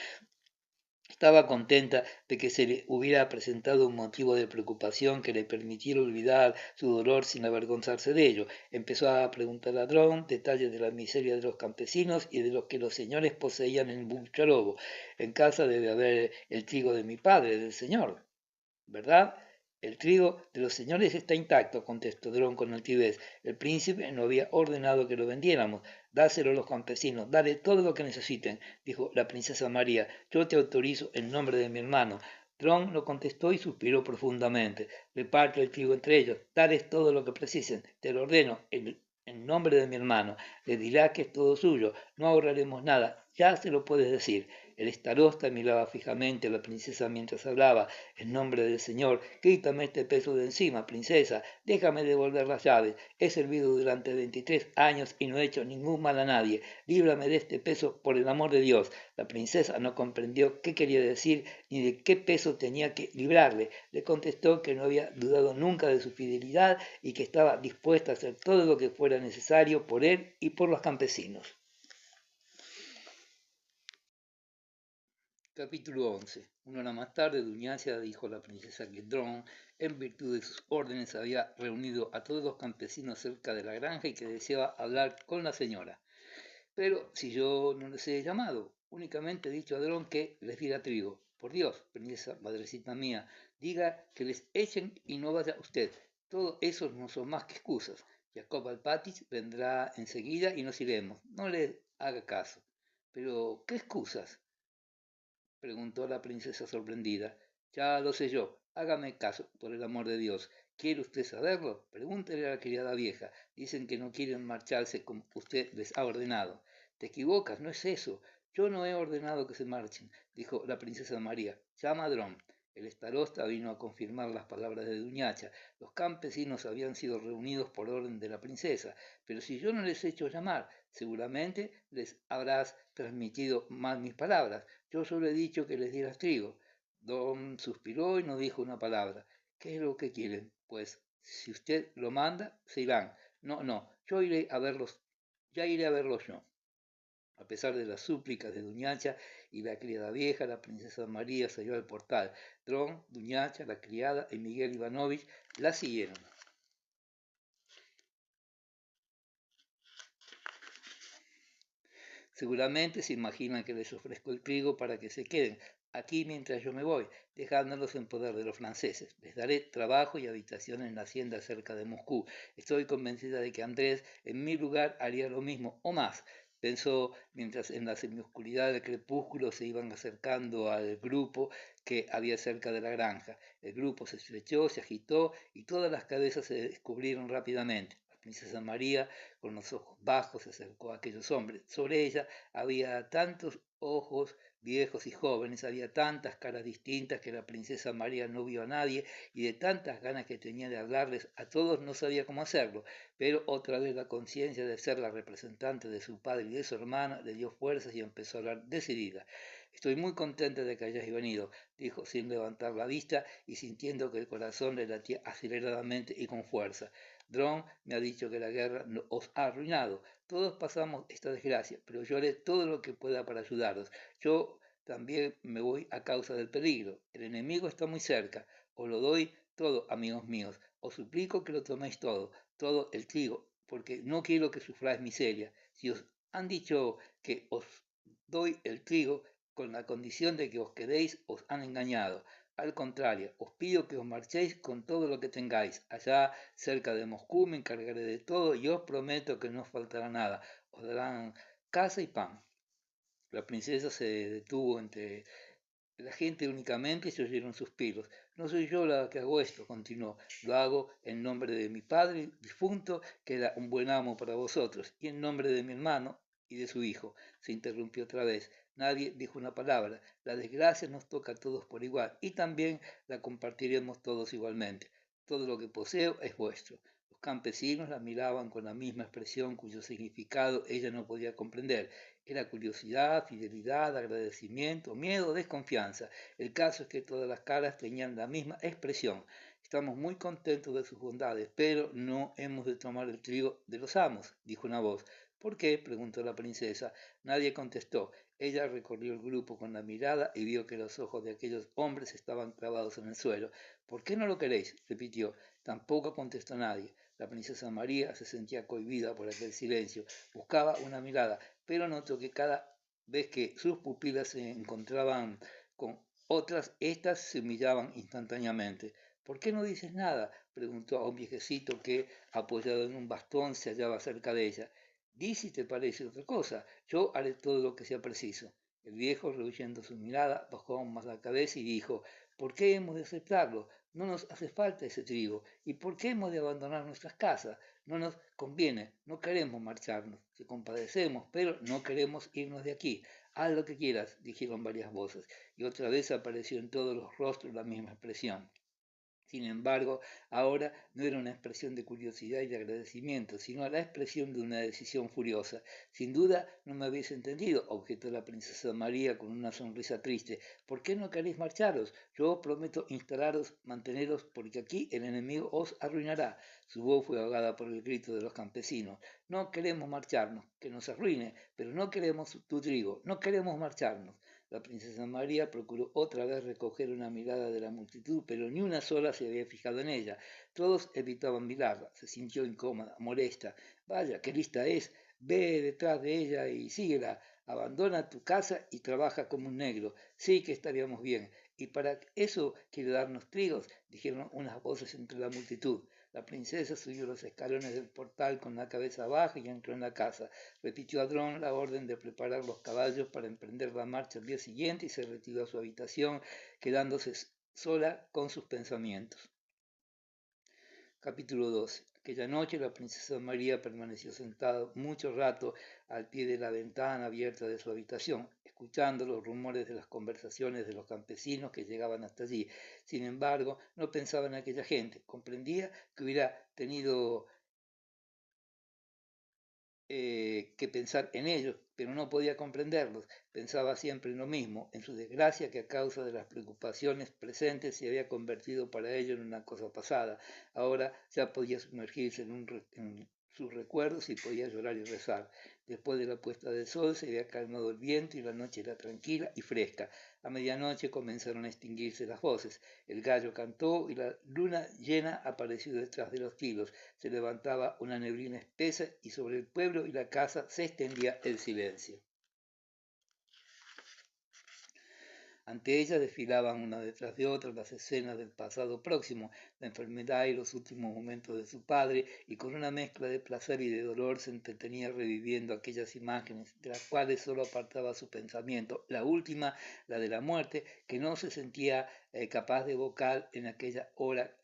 Estaba contenta de que se le hubiera presentado un motivo de preocupación que le permitiera olvidar su dolor sin avergonzarse de ello. Empezó a preguntar a Dron detalles de la miseria de los campesinos y de los que los señores poseían en Bucharovo. En casa debe haber el trigo de mi padre, del señor, ¿verdad? El trigo de los señores está intacto, contestó Dron con altivez. El príncipe no había ordenado que lo vendiéramos. Dáselo a los campesinos, dale todo lo que necesiten, dijo la princesa María. Yo te autorizo en nombre de mi hermano. Dron lo contestó y suspiró profundamente. Reparte el trigo entre ellos, dales todo lo que precisen. Te lo ordeno en nombre de mi hermano. Le dirá que es todo suyo. No ahorraremos nada. Ya se lo puedes decir. El starosta miraba fijamente a la princesa mientras hablaba. En nombre del Señor, quítame este peso de encima, princesa. Déjame devolver las llaves. He servido durante 23 años y no he hecho ningún mal a nadie. Líbrame de este peso por el amor de Dios. La princesa no comprendió qué quería decir ni de qué peso tenía que librarle. Le contestó que no había dudado nunca de su fidelidad y que estaba dispuesta a hacer todo lo que fuera necesario por él y por los campesinos. Capítulo 11. Una hora más tarde, Duñacia dijo a la princesa que Dron, en virtud de sus órdenes, había reunido a todos los campesinos cerca de la granja y que deseaba hablar con la señora. Pero si yo no les he llamado, únicamente he dicho a Dron que les diera trigo. Por Dios, princesa, madrecita mía, diga que les echen y no vaya usted. Todo eso no son más que excusas. Jacob Alpátich vendrá enseguida y nos iremos. No le haga caso. Pero, ¿qué excusas? Preguntó la princesa sorprendida. Ya lo sé yo. Hágame caso, por el amor de Dios. ¿Quiere usted saberlo? Pregúntele a la criada vieja. Dicen que no quieren marcharse como usted les ha ordenado. Te equivocas, no es eso. Yo no he ordenado que se marchen, dijo la princesa María. Llama a Dron. El starosta vino a confirmar las palabras de Duñacha. Los campesinos habían sido reunidos por orden de la princesa, pero si yo no les he hecho llamar, seguramente les habrás transmitido mal mis palabras. Yo solo he dicho que les dieras trigo. Don suspiró y no dijo una palabra. ¿Qué es lo que quieren? Pues, si usted lo manda, se irán. No, no, yo iré a verlos, ya iré a verlos yo. A pesar de las súplicas de Duñacha y la criada vieja, la princesa María salió al portal. Dron, Duñacha, la criada y Miguel Ivanovich la siguieron. Seguramente se imaginan que les ofrezco el trigo para que se queden aquí mientras yo me voy, dejándolos en poder de los franceses. Les daré trabajo y habitación en la hacienda cerca de Moscú. Estoy convencida de que Andrés en mi lugar haría lo mismo o más. Pensó mientras en la semioscuridad del crepúsculo se iban acercando al grupo que había cerca de la granja. El grupo se estrechó, se agitó y todas las cabezas se descubrieron rápidamente. La princesa María, con los ojos bajos, se acercó a aquellos hombres. Sobre ella había tantos ojos viejos y jóvenes, había tantas caras distintas que la princesa María no vio a nadie y de tantas ganas que tenía de hablarles a todos no sabía cómo hacerlo, pero otra vez la conciencia de ser la representante de su padre y de su hermana le dio fuerzas y empezó a hablar decidida. Estoy muy contenta de que hayáis venido, dijo sin levantar la vista y sintiendo que el corazón le latía aceleradamente y con fuerza. Dron me ha dicho que la guerra os ha arruinado. Todos pasamos esta desgracia, pero yo haré todo lo que pueda para ayudaros. Yo también me voy a causa del peligro. El enemigo está muy cerca. Os lo doy todo, amigos míos. Os suplico que lo toméis todo, todo el trigo, porque no quiero que sufráis miseria. Si os han dicho que os doy el trigo con la condición de que os quedéis, os han engañado. Al contrario, os pido que os marchéis con todo lo que tengáis. Allá cerca de Moscú me encargaré de todo y os prometo que no os faltará nada. Os darán casa y pan. La princesa se detuvo entre la gente únicamente y se oyeron suspiros. No soy yo la que hago esto, continuó. Lo hago en nombre de mi padre difunto, que era un buen amo para vosotros, y en nombre de mi hermano y de su hijo. Se interrumpió otra vez. Nadie dijo una palabra. La desgracia nos toca a todos por igual, y también la compartiremos todos igualmente. Todo lo que poseo es vuestro. Los campesinos la miraban con la misma expresión cuyo significado ella no podía comprender. Era curiosidad, fidelidad, agradecimiento, miedo, desconfianza. El caso es que todas las caras tenían la misma expresión. Estamos muy contentos de sus bondades, pero no hemos de tomar el trigo de los amos, dijo una voz. ¿Por qué? Preguntó la princesa. Nadie contestó. Ella recorrió el grupo con la mirada y vio que los ojos de aquellos hombres estaban clavados en el suelo. ¿Por qué no lo queréis? Repitió. Tampoco contestó nadie. La princesa María se sentía cohibida por aquel silencio. Buscaba una mirada, pero notó que cada vez que sus pupilas se encontraban con otras, éstas se humillaban instantáneamente. ¿Por qué no dices nada? Preguntó a un viejecito que, apoyado en un bastón, se hallaba cerca de ella. Di si te parece otra cosa. Yo haré todo lo que sea preciso. El viejo, rehuyendo su mirada, bajó aún más la cabeza y dijo, ¿por qué hemos de aceptarlo? No nos hace falta ese trigo. ¿Y por qué hemos de abandonar nuestras casas? No nos conviene, no queremos marcharnos. Te compadecemos, pero no queremos irnos de aquí. Haz lo que quieras, dijeron varias voces, y otra vez apareció en todos los rostros la misma expresión. Sin embargo, ahora no era una expresión de curiosidad y de agradecimiento, sino la expresión de una decisión furiosa. Sin duda no me habéis entendido, objetó la princesa María con una sonrisa triste. ¿Por qué no queréis marcharos? Yo os prometo instalaros, manteneros, porque aquí el enemigo os arruinará. Su voz fue ahogada por el grito de los campesinos. No queremos marcharnos, que nos arruine, pero no queremos tu trigo, no queremos marcharnos. La princesa María procuró otra vez recoger una mirada de la multitud, pero ni una sola se había fijado en ella. Todos evitaban mirarla. Se sintió incómoda, molesta. Vaya, qué lista es. Ve detrás de ella y síguela. Abandona tu casa y trabaja como un negro. Sí que estaríamos bien. Y para eso quiere darnos trigos, dijeron unas voces entre la multitud. La princesa subió los escalones del portal con la cabeza baja y entró en la casa. Repitió a Dron la orden de preparar los caballos para emprender la marcha al día siguiente y se retiró a su habitación, quedándose sola con sus pensamientos. Capítulo 12. Aquella noche la princesa María permaneció sentada mucho rato al pie de la ventana abierta de su habitación, escuchando los rumores de las conversaciones de los campesinos que llegaban hasta allí. Sin embargo, no pensaba en aquella gente. Comprendía que hubiera tenido que pensar en ellos, pero no podía comprenderlos. Pensaba siempre en lo mismo, en su desgracia que a causa de las preocupaciones presentes se había convertido para ellos en una cosa pasada. Ahora ya podía sumergirse en sus recuerdos y podía llorar y rezar. Después de la puesta del sol se había calmado el viento y la noche era tranquila y fresca. A medianoche comenzaron a extinguirse las voces. El gallo cantó y la luna llena apareció detrás de los tilos. Se levantaba una neblina espesa y sobre el pueblo y la casa se extendía el silencio. Ante ella desfilaban una detrás de otra las escenas del pasado próximo, la enfermedad y los últimos momentos de su padre, y con una mezcla de placer y de dolor se entretenía reviviendo aquellas imágenes, de las cuales solo apartaba su pensamiento. La última, la de la muerte, que no se sentía capaz de evocar en aquella hora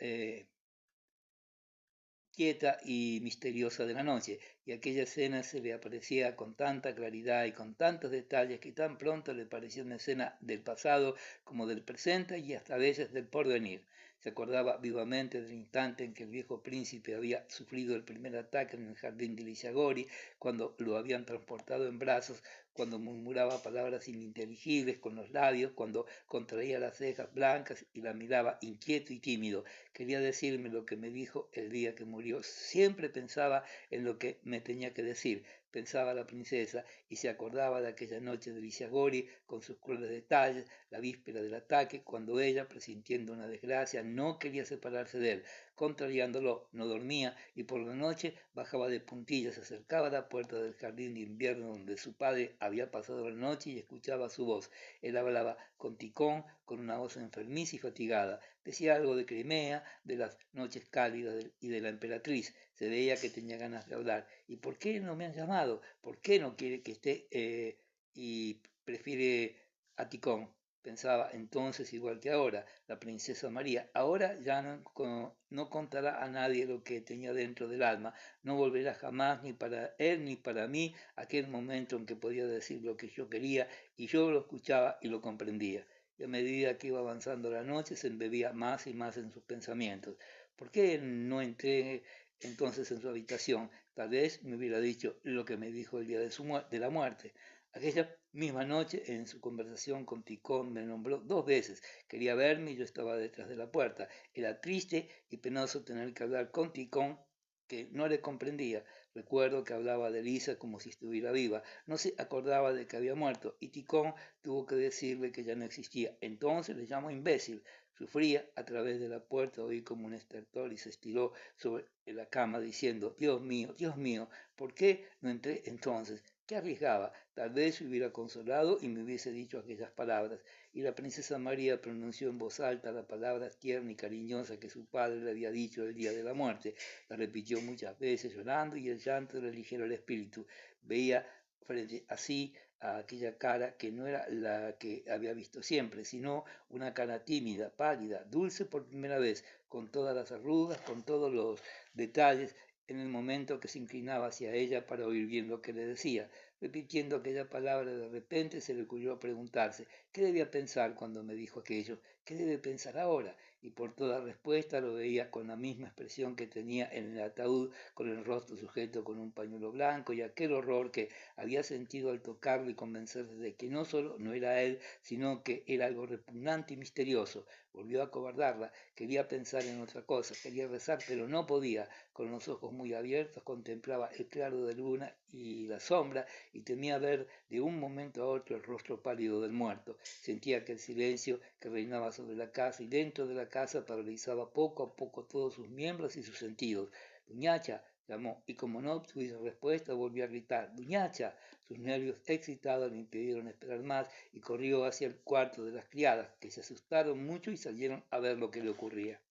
quieta y misteriosa de la noche, y aquella escena se le aparecía con tanta claridad y con tantos detalles que tan pronto le parecía una escena del pasado como del presente y hasta a veces del porvenir. Se acordaba vivamente del instante en que el viejo príncipe había sufrido el primer ataque en el jardín de Lisiagori, cuando lo habían transportado en brazos, cuando murmuraba palabras ininteligibles con los labios, cuando contraía las cejas blancas y la miraba inquieto y tímido. Quería decirme lo que me dijo el día que murió. Siempre pensaba en lo que me tenía que decir, pensaba la princesa, y se acordaba de aquella noche de Lisiagori con sus crueles detalles, la víspera del ataque, cuando ella, presintiendo una desgracia, no quería separarse de él. Contrariándolo, no dormía y por la noche bajaba de puntillas, se acercaba a la puerta del jardín de invierno donde su padre había pasado la noche y escuchaba su voz. Él hablaba con Ticón, con una voz enfermiza y fatigada. Decía algo de Crimea, de las noches cálidas y de la emperatriz. Se veía que tenía ganas de hablar. ¿Y por qué no me han llamado? ¿Por qué no quiere que esté y prefiere a Ticón? Pensaba entonces igual que ahora, la princesa María. Ahora ya no contará a nadie lo que tenía dentro del alma. No volverá jamás ni para él ni para mí aquel momento en que podía decir lo que yo quería y yo lo escuchaba y lo comprendía. Y a medida que iba avanzando la noche se embebía más y más en sus pensamientos. ¿Por qué no entré entonces en su habitación? Tal vez me hubiera dicho lo que me dijo el día de la muerte. Aquella misma noche, en su conversación con Ticón, me nombró 2 veces. Quería verme y yo estaba detrás de la puerta. Era triste y penoso tener que hablar con Ticón, que no le comprendía. Recuerdo que hablaba de Lisa como si estuviera viva. No se acordaba de que había muerto y Ticón tuvo que decirle que ya no existía. Entonces le llamó imbécil. Sufría a través de la puerta, oí como un estertor y se estiró sobre la cama diciendo, Dios mío, ¿por qué no entré entonces? ¿Qué arriesgaba? Tal vez se hubiera consolado y me hubiese dicho aquellas palabras. Y la princesa María pronunció en voz alta la palabra tierna y cariñosa que su padre le había dicho el día de la muerte. La repitió muchas veces llorando y el llanto le ligero el espíritu. Veía frente así a aquella cara que no era la que había visto siempre, sino una cara tímida, pálida, dulce por primera vez, con todas las arrugas, con todos los detalles, en el momento que se inclinaba hacia ella para oír bien lo que le decía. Repitiendo aquella palabra, de repente se le ocurrió preguntarse, ¿qué debía pensar cuando me dijo aquello? ¿Qué debe pensar ahora? y por toda respuesta lo veía con la misma expresión que tenía en el ataúd, con el rostro sujeto con un pañuelo blanco y aquel horror que había sentido al tocarlo y convencerse de que no solo no era él, sino que era algo repugnante y misterioso. Volvió a acobardarla, quería pensar en otra cosa, quería rezar, pero no podía. Con los ojos muy abiertos contemplaba el claro de luna y la sombra y temía ver de un momento a otro el rostro pálido del muerto. Sentía que el silencio que reinaba sobre la casa y dentro de la casa paralizaba poco a poco todos sus miembros y sus sentidos. Duñacha, llamó, y como no obtuviese respuesta, volvió a gritar, ¡Duñacha! Sus nervios excitados le impidieron esperar más y corrió hacia el cuarto de las criadas, que se asustaron mucho y salieron a ver lo que le ocurría.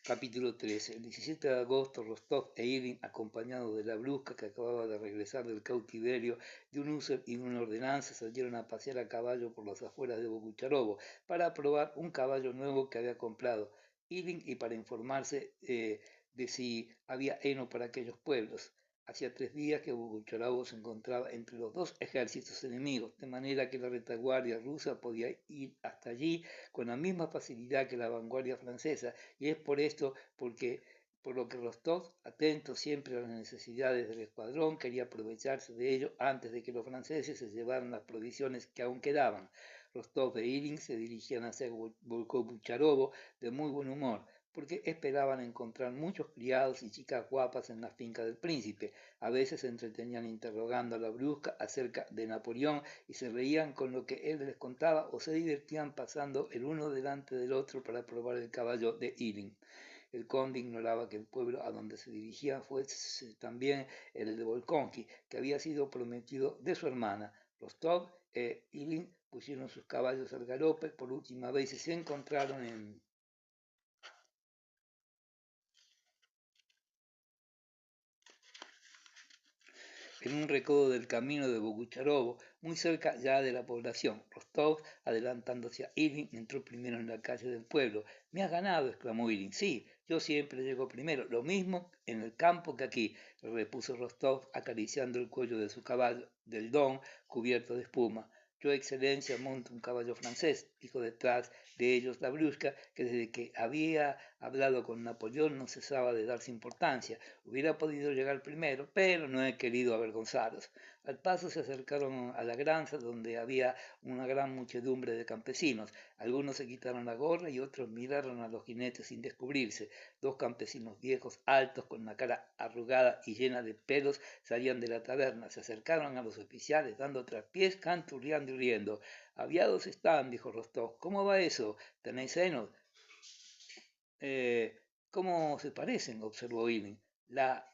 Capítulo 13. El 17 de agosto, Rostov e Irin, acompañados de la brusca que acababa de regresar del cautiverio de un uso y una ordenanza, salieron a pasear a caballo por las afueras de Bogucharovo para probar un caballo nuevo que había comprado Irin y para informarse de si había heno para aquellos pueblos. Hacía 3 días que Bogucharovo se encontraba entre los dos ejércitos enemigos, de manera que la retaguardia rusa podía ir hasta allí con la misma facilidad que la vanguardia francesa, y es por lo que Rostov, atento siempre a las necesidades del escuadrón, quería aprovecharse de ello antes de que los franceses se llevaran las provisiones que aún quedaban. Rostov e Irin se dirigían hacia Bogucharovo de muy buen humor, porque esperaban encontrar muchos criados y chicas guapas en la finca del príncipe. A veces se entretenían interrogando a la brusca acerca de Napoleón y se reían con lo que él les contaba o se divertían pasando el uno delante del otro para probar el caballo de Irin. El conde ignoraba que el pueblo a donde se dirigía fuese también el de Volkonki, que había sido prometido de su hermana. Rostov e Irin pusieron sus caballos al galope por última vez y se encontraron en un recodo del camino de Bogucharovo, muy cerca ya de la población. Rostov, adelantándose a Irin, entró primero en la calle del pueblo. «Me has ganado», exclamó Irin. «Sí, yo siempre llego primero, lo mismo en el campo que aquí», repuso Rostov, acariciando el cuello de su caballo, del Don, cubierto de espuma. «Yo, excelencia, monto un caballo francés», dijo detrás de ellos la brusca, que desde que había hablado con Napoleón no cesaba de darse importancia. «Hubiera podido llegar primero, pero no he querido avergonzaros». Al paso se acercaron a la granja, donde había una gran muchedumbre de campesinos. Algunos se quitaron la gorra y otros miraron a los jinetes sin descubrirse. 2 campesinos viejos, altos, con la cara arrugada y llena de pelos, salían de la taberna. Se acercaron a los oficiales, dando traspiés, canturreando y riendo. «Aviados están», dijo Rostov. «¿Cómo va eso? ¿Tenéis senos?» «¿Cómo se parecen?», observó Irin. «La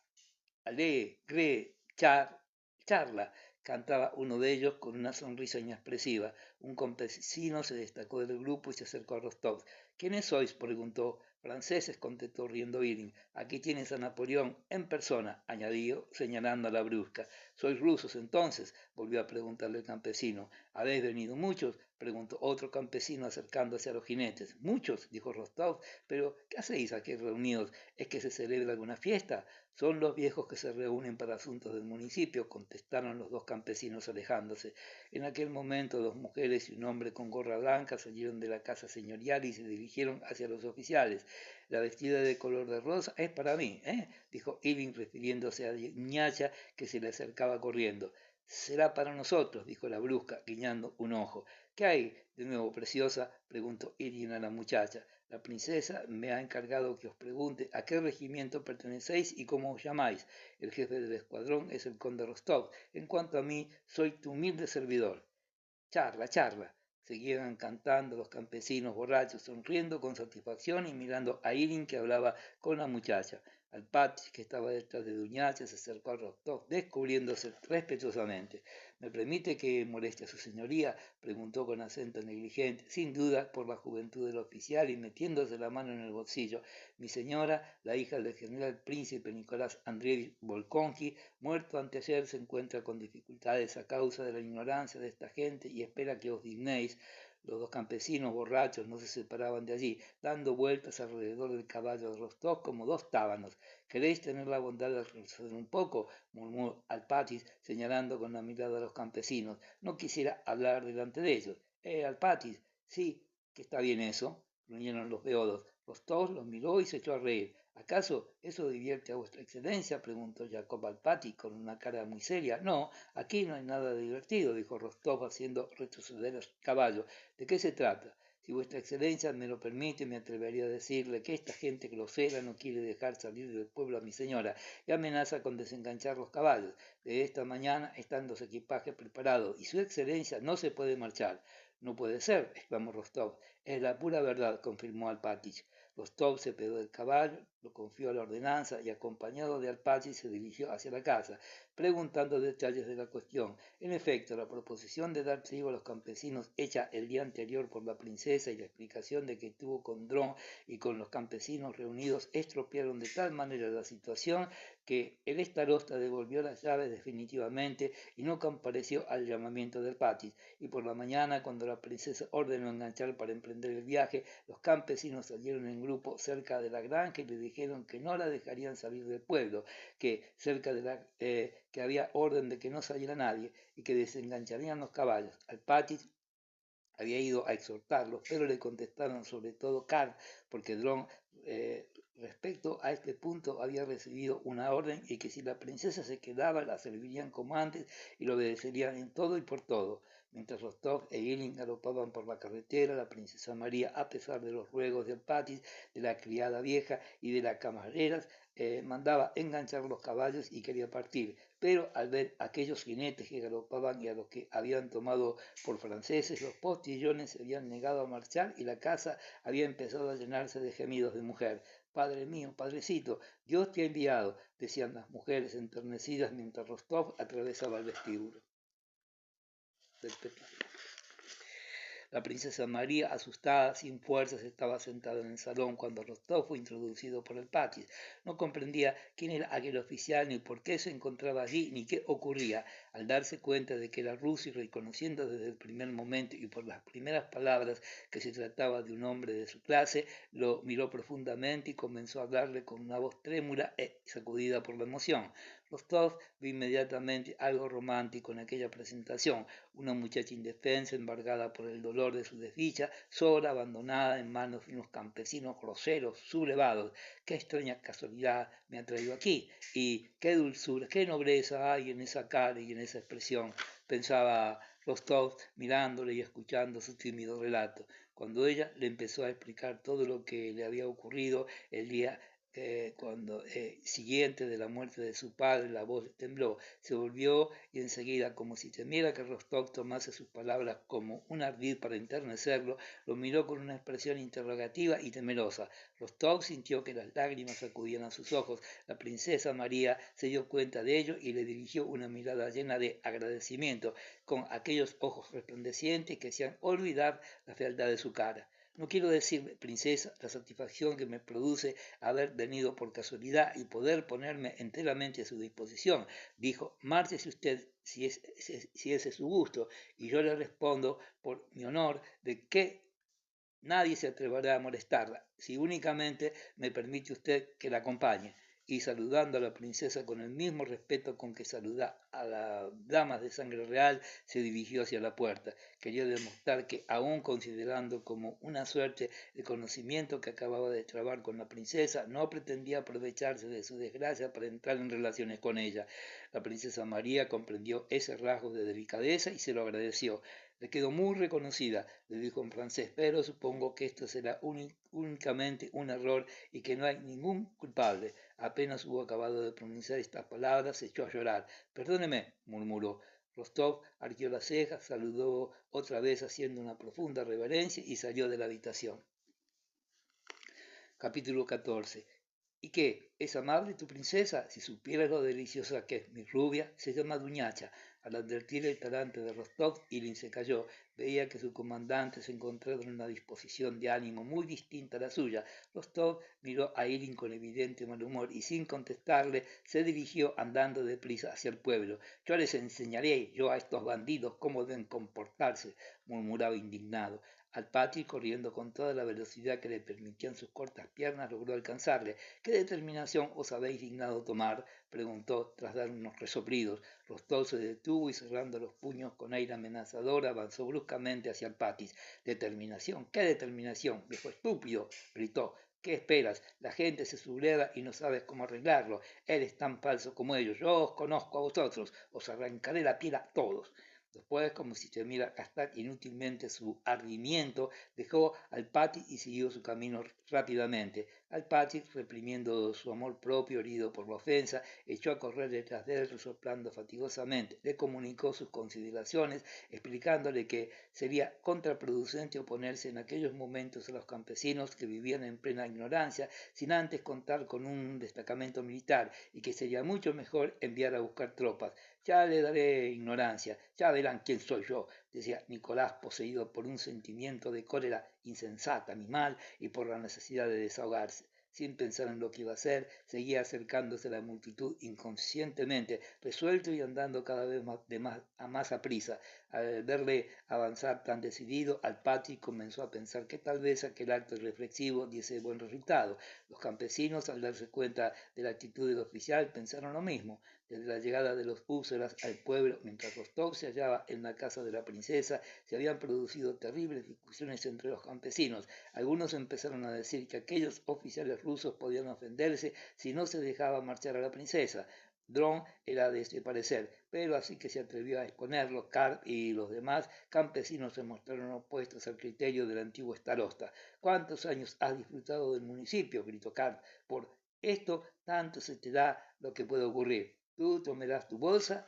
alegre charla», cantaba uno de ellos con una sonrisa inexpresiva. Un campesino se destacó del grupo y se acercó a Rostov. «¿Quiénes sois?», preguntó. «Franceses», contestó riendo Irin. «Aquí tienes a Napoleón en persona», añadió, señalando a la brusca. «¿Sois rusos entonces?», volvió a preguntarle el campesino. «¿Habéis venido muchos?», preguntó otro campesino acercándose a los jinetes. «Muchos», dijo Rostov. «Pero, ¿qué hacéis aquí reunidos? ¿Es que se celebra alguna fiesta?». «Son los viejos que se reúnen para asuntos del municipio», contestaron los 2 campesinos alejándose. En aquel momento 2 mujeres y un hombre con gorra blanca salieron de la casa señorial y se dirigieron hacia los oficiales. «La vestida de color de rosa es para mí», dijo Irin, refiriéndose a Duñacha, que se le acercaba corriendo. «Será para nosotros», dijo la brusca, guiñando un ojo. «¿Qué hay de nuevo, preciosa?», preguntó Irin a la muchacha. «La princesa me ha encargado que os pregunte a qué regimiento pertenecéis y cómo os llamáis. El jefe del escuadrón es el conde Rostov. En cuanto a mí, soy tu humilde servidor». «Charla, charla», seguían cantando los campesinos borrachos, sonriendo con satisfacción y mirando a Irin, que hablaba con la muchacha. Alpátych, que estaba detrás de Duñacha, se acercó a Rostov, descubriéndose respetuosamente. «¿Me permite que moleste a su señoría?», preguntó con acento negligente, sin duda por la juventud del oficial, y metiéndose la mano en el bolsillo. «Mi señora, la hija del general príncipe Nicolás Andreevich Volkonki, muerto anteayer, se encuentra con dificultades a causa de la ignorancia de esta gente y espera que os dignéis». Los 2 campesinos borrachos no se separaban de allí, dando vueltas alrededor del caballo de Rostov como 2 tábanos. «¿Queréis tener la bondad de retroceder un poco?», murmuró Alpátych, señalando con la mirada a los campesinos. «No quisiera hablar delante de ellos». «Alpátych, sí, que está bien eso», gruñeron los beodos. Rostov los miró y se echó a reír. ¿Acaso eso divierte a vuestra excelencia?, preguntó Jacob al Patí con una cara muy seria. No, aquí no hay nada de divertido, dijo Rostov haciendo retroceder al caballo. ¿De qué se trata? Si vuestra excelencia me lo permite, me atrevería a decirle que esta gente grosera no quiere dejar salir del pueblo a mi señora y amenaza con desenganchar los caballos. De esta mañana están los equipajes preparados y su excelencia no se puede marchar. No puede ser, exclamó Rostov. Es la pura verdad, confirmó Alpátich. Rostov se pegó del caballo, lo confió a la ordenanza y acompañado de Alpátich se dirigió hacia la casa, preguntando detalles de la cuestión. En efecto, la proposición de dar trigo a los campesinos hecha el día anterior por la princesa y la explicación de que tuvo con Dron y con los campesinos reunidos estropearon de tal manera la situación que el starosta devolvió las llaves definitivamente y no compareció al llamamiento del Patich. Y por la mañana, cuando la princesa ordenó enganchar para emprender el viaje, los campesinos salieron en grupo cerca de la granja y le dijeron que no la dejarían salir del pueblo, que cerca de que había orden de que no saliera nadie y que desengancharían los caballos. Al Patich había ido a exhortarlos, pero le contestaron sobre todo Karl, porque Dron respecto a este punto había recibido una orden y que si la princesa se quedaba la servirían como antes y lo obedecerían en todo y por todo. Mientras Rostov e Ilin galopaban por la carretera, la princesa María, a pesar de los ruegos del Patich, de la criada vieja y de las camareras, mandaba enganchar los caballos y quería partir, pero al ver aquellos jinetes que galopaban y a los que habían tomado por franceses, los postillones se habían negado a marchar y la casa había empezado a llenarse de gemidos de mujer. Padre mío, padrecito, Dios te ha enviado, decían las mujeres enternecidas mientras Rostov atravesaba el vestíbulo del pequeño. La princesa María, asustada, sin fuerzas, estaba sentada en el salón cuando Rostov fue introducido por el Patich. No comprendía quién era aquel oficial, ni por qué se encontraba allí, ni qué ocurría. Al darse cuenta de que era ruso y reconociendo desde el primer momento y por las primeras palabras que se trataba de un hombre de su clase, lo miró profundamente y comenzó a hablarle con una voz trémula e sacudida por la emoción. Rostov vio inmediatamente algo romántico en aquella presentación, una muchacha indefensa, embargada por el dolor de su desdicha, sola, abandonada en manos de unos campesinos groseros, sublevados. Qué extraña casualidad me ha traído aquí, y qué dulzura, qué nobleza hay en esa cara y en esa expresión, pensaba Rostov mirándole y escuchando su tímido relato. Cuando ella le empezó a explicar todo lo que le había ocurrido el día siguiente de la muerte de su padre, la voz tembló, se volvió y enseguida, como si temiera que Rostov tomase sus palabras como un ardid para enternecerlo, lo miró con una expresión interrogativa y temerosa. Rostov sintió que las lágrimas acudían a sus ojos. La princesa María se dio cuenta de ello y le dirigió una mirada llena de agradecimiento, con aquellos ojos resplandecientes que hacían olvidar la fealdad de su cara. No quiero decir, princesa, la satisfacción que me produce haber venido por casualidad y poder ponerme enteramente a su disposición. Dijo, márchese usted si ese es su gusto, y yo le respondo, por mi honor, de que nadie se atreverá a molestarla, si únicamente me permite usted que la acompañe. Y saludando a la princesa con el mismo respeto con que saluda a las damas de sangre real, se dirigió hacia la puerta. Quería demostrar que, aun considerando como una suerte el conocimiento que acababa de trabar con la princesa, no pretendía aprovecharse de su desgracia para entrar en relaciones con ella. La princesa María comprendió ese rasgo de delicadeza y se lo agradeció. Le quedó muy reconocida, le dijo en francés, pero supongo que esto será únicamente un error y que no hay ningún culpable. Apenas hubo acabado de pronunciar estas palabras, se echó a llorar. Perdóneme, murmuró. Rostov arqueó las cejas, saludó otra vez haciendo una profunda reverencia y salió de la habitación. Capítulo 14. ¿Y qué? ¿Es amable tu princesa? Si supieras lo deliciosa que es mi rubia, se llama Duñacha. Al advertir el talante de Rostov, Ilin se calló. Veía que su comandante se encontraba en una disposición de ánimo muy distinta a la suya. Rostov miró a Ilin con evidente mal humor y sin contestarle se dirigió andando deprisa hacia el pueblo. Yo les enseñaré yo a estos bandidos cómo deben comportarse, murmuraba indignado. Alpátych, corriendo con toda la velocidad que le permitían sus cortas piernas, logró alcanzarle. ¿Qué determinación os habéis dignado tomar? preguntó tras dar unos resoplidos. Rostov se detuvo y cerrando los puños con aire amenazador avanzó bruscamente hacia el Patis. ¿Determinación? ¿Qué determinación? Viejo estúpido, gritó. ¿Qué esperas? La gente se subleva y no sabes cómo arreglarlo. Eres tan falso como ellos. Yo os conozco a vosotros. Os arrancaré la piel a todos. Después, como si temiera gastar inútilmente su ardimiento, dejó al Pati y siguió su camino rápidamente. Al Pati, reprimiendo su amor propio herido por la ofensa, echó a correr detrás de él, resoplando fatigosamente. Le comunicó sus consideraciones, explicándole que sería contraproducente oponerse en aquellos momentos a los campesinos que vivían en plena ignorancia, sin antes contar con un destacamento militar, y que sería mucho mejor enviar a buscar tropas. Ya le daré ignorancia, ya verán quién soy yo, decía Nicolás, poseído por un sentimiento de cólera insensata, animal, y por la necesidad de desahogarse. Sin pensar en lo que iba a hacer, seguía acercándose a la multitud inconscientemente, resuelto y andando cada vez más a prisa. Al verle avanzar tan decidido, Alpati comenzó a pensar que tal vez aquel acto reflexivo diese buen resultado. Los campesinos, al darse cuenta de la actitud del oficial, pensaron lo mismo. Desde la llegada de los húsaras al pueblo, mientras Rostov se hallaba en la casa de la princesa, se habían producido terribles discusiones entre los campesinos. Algunos empezaron a decir que aquellos oficiales rusos podían ofenderse si no se dejaba marchar a la princesa. Dron era de este parecer, pero así que se atrevió a exponerlo, Karp y los demás campesinos se mostraron opuestos al criterio del antiguo starosta. ¿Cuántos años has disfrutado del municipio?, gritó Karp. Por esto tanto se te da lo que puede ocurrir. Tú tomarás tu bolsa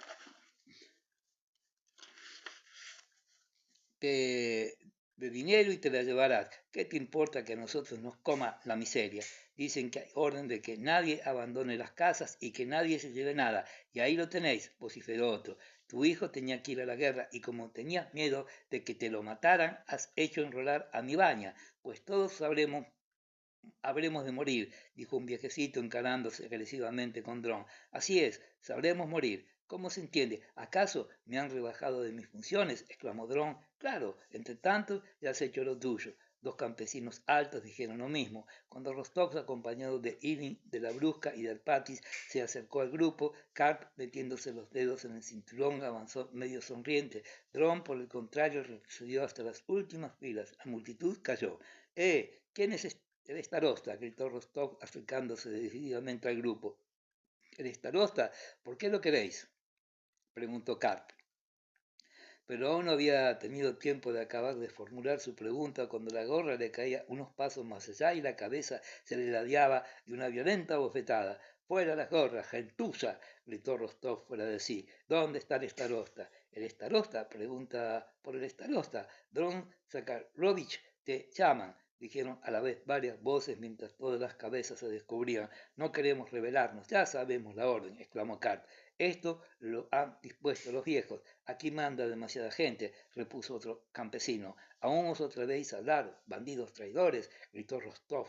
de dinero y te la llevarás. ¿Qué te importa que a nosotros nos coma la miseria? Dicen que hay orden de que nadie abandone las casas y que nadie se lleve nada. Y ahí lo tenéis, vociferó otro. Tu hijo tenía que ir a la guerra y como tenías miedo de que te lo mataran, has hecho enrolar a mi baña. Pues todos habremos de morir, dijo un viejecito encarándose agresivamente con Dron. Así es, sabremos morir. ¿Cómo se entiende? ¿Acaso me han rebajado de mis funciones?, exclamó Dron. Claro, entre tanto ya has hecho lo tuyo. Dos campesinos altos dijeron lo mismo. Cuando Rostov, acompañado de Ilin, de la Brusca y del Patis, se acercó al grupo, Karp, metiéndose los dedos en el cinturón, avanzó medio sonriente. Dron, por el contrario, retrocedió hasta las últimas filas. La multitud cayó. ¿Quién es el starosta?, gritó Rostov, acercándose decididamente al grupo. ¿El starosta? ¿Por qué lo queréis?, preguntó Karp. Pero aún no había tenido tiempo de acabar de formular su pregunta cuando la gorra le caía unos pasos más allá y la cabeza se le ladeaba de una violenta bofetada. ¡Fuera las gorras, gentuza!, gritó Rostov fuera de sí. ¿Dónde está el starosta? ¿El starosta? Pregunta por el starosta. Dron Zakharovich, te llaman, dijeron a la vez varias voces mientras todas las cabezas se descubrían. No queremos rebelarnos, ya sabemos la orden, exclamó Karp. Esto lo han dispuesto los viejos. Aquí manda demasiada gente, repuso otro campesino. ¿Aún os atrevéis a hablar, bandidos traidores?, gritó Rostov,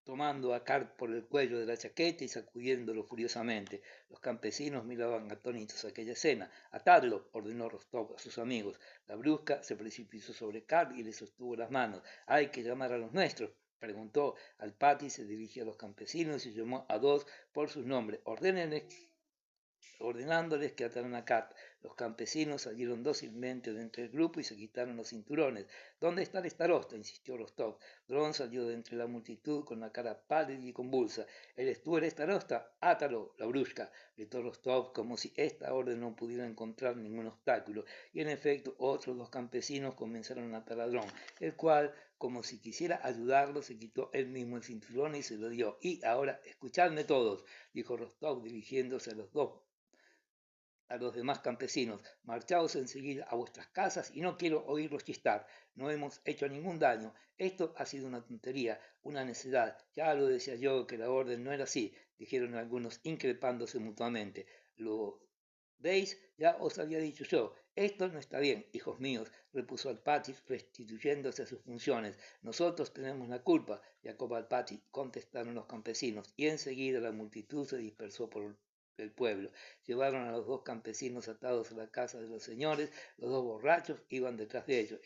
tomando a Karp por el cuello de la chaqueta y sacudiéndolo furiosamente. Los campesinos miraban atónitos aquella escena. Atadlo, ordenó Rostov a sus amigos. La Brusca se precipitó sobre Karp y le sostuvo las manos. Hay que llamar a los nuestros, preguntó. Al Pati se dirigió a los campesinos y llamó a dos por sus nombres. Ordenándoles que ataran a Karp. Los campesinos salieron dócilmente de entre el grupo y se quitaron los cinturones. ¿Dónde está el starosta?, insistió Rostov. Dron salió de entre la multitud con la cara pálida y convulsa. ¿Eres tú el starosta? ¡Átalo, la Brusca!, gritó Rostov, como si esta orden no pudiera encontrar ningún obstáculo. Y en efecto, otros dos campesinos comenzaron a atar a Dron, el cual, como si quisiera ayudarlo, se quitó él mismo el cinturón y se lo dio. Y ahora, escuchadme todos, dijo Rostov dirigiéndose a los demás campesinos. Marchaos enseguida a vuestras casas y no quiero oírlos chistar. No hemos hecho ningún daño. Esto ha sido una tontería, una necedad. Ya lo decía yo que la orden no era así, dijeron algunos increpándose mutuamente. ¿Lo veis? Ya os había dicho yo. Esto no está bien, hijos míos, repuso Alpati, restituyéndose a sus funciones. Nosotros tenemos la culpa, Jacob Alpati, contestaron los campesinos, y enseguida la multitud se dispersó por el pueblo. Llevaron a los dos campesinos atados a la casa de los señores. Los dos borrachos iban detrás de ellos.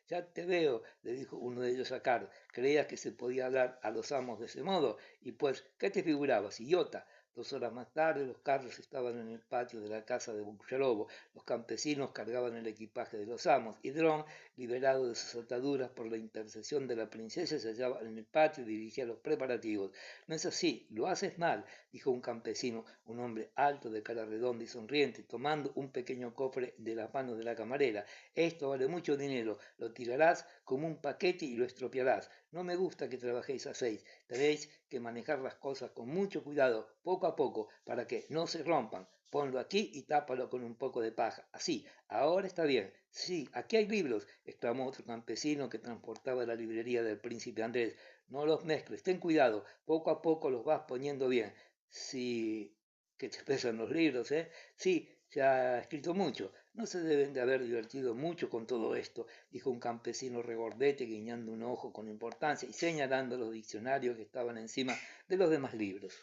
Ya te veo, le dijo uno de ellos a Karp. ¿Creías que se podía hablar a los amos de ese modo? Y pues, ¿qué te figurabas, idiota? 2 horas más tarde, los carros estaban en el patio de la casa de Buccialobo. Los campesinos cargaban el equipaje de los amos y Dron, liberado de sus ataduras por la intercesión de la princesa, se hallaba en el patio y dirigía los preparativos. No es así, lo haces mal, dijo un campesino, un hombre alto de cara redonda y sonriente, tomando un pequeño cofre de las manos de la camarera. Esto vale mucho dinero, lo tirarás como un paquete y lo estropearás. No me gusta que trabajéis a 6. Tenéis que manejar las cosas con mucho cuidado, poco a poco, para que no se rompan. Ponlo aquí y tápalo con un poco de paja. Así, ahora está bien. Sí, aquí hay libros, exclamó otro campesino que transportaba la librería del príncipe Andrés. No los mezcles, ten cuidado, poco a poco los vas poniendo bien. Sí, que te pesan los libros, ¿eh? Sí, se ha escrito mucho. No se deben de haber divertido mucho con todo esto, dijo un campesino regordete guiñando un ojo con importancia y señalando los diccionarios que estaban encima de los demás libros.